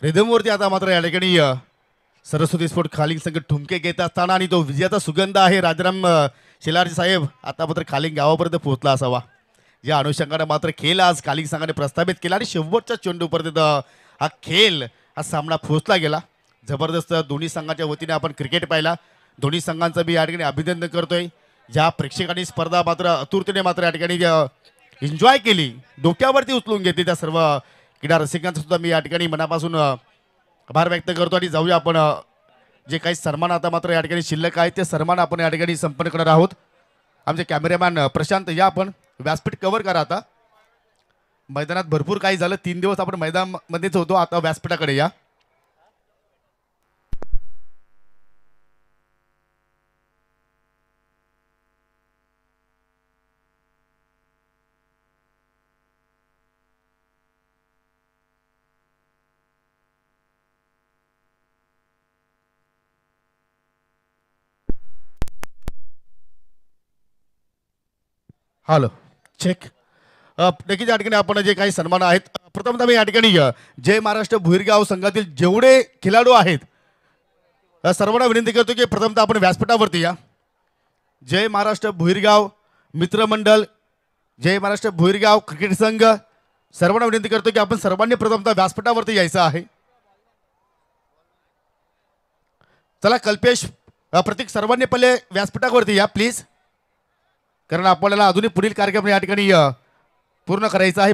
रिदमवरती आता मात्र या ठिकाणी सरस्वती स्पोर्ट खालिंग संघ ठुमके घेत असताना आणि तो विजयाचा सुगंध आहे. राजाराम शेलारजी साहेब आता मात्र खालिंग गावापर्यंत पोहोचला असावा. या अनुषंगाने मात्र खेळ आज खालिंग संघाने प्रस्थापित केला आणि शेवटच्या चेंडूपर्यंत हा खेळ हा सामना पोहोचला गेला. जबरदस्त दोन्ही संघाच्या वतीने आपण क्रिकेट पाहिला. दोन्ही संघांचं मी या ठिकाणी अभिनंदन करतोय. ज्या प्रेक्षकांनी स्पर्धा मात्र आतुरतेने मात्र या ठिकाणी एन्जॉय केली, डोक्यावरती उचलून घेतली, त्या सर्व क्रीडा रसिकांचा सुद्धा मी या ठिकाणी मनापासून आभार व्यक्त करतो. आणि जाऊया आपण जे काही सन्मान आता मात्र या ठिकाणी शिल्लक आहेत ते सन्मान आपण या ठिकाणी संपन्न करणार आहोत. आमचे कॅमेरामॅन प्रशांत या आपण व्यासपीठ कव्हर करा. आता मैदानात भरपूर काही झालं, 3 दिवस आपण मैदानामध्येच होतो, आता व्यासपीठाकडे या. Hello check. नक्कीच या ठिकाणी आपण जे काही सन्मान आहेत, प्रथमतः मी या ठिकाणी जय महाराष्ट्र भुईरगाव संघातील जेवढे खेळाडू आहेत सर्वांना विनंती करतो की प्रथमतः आपण व्यासपीठावरती या. जय महाराष्ट्र भुईरगाव मित्रमंडळ, जय महाराष्ट्र भुईरगाव क्रिकेट संघ, सर्वांना विनंती करतो की आपण सर्वांनी प्रथमतः व्यासपीठावरती यायचं आहे. चला कल्पेश, प्रतीक, सर्वांनी पहिले व्यासपीठावरती या प्लीज, कारण आपल्याला अजूनही पुढील कार्यक्रम या ठिकाणी पूर्ण करायचा आहे.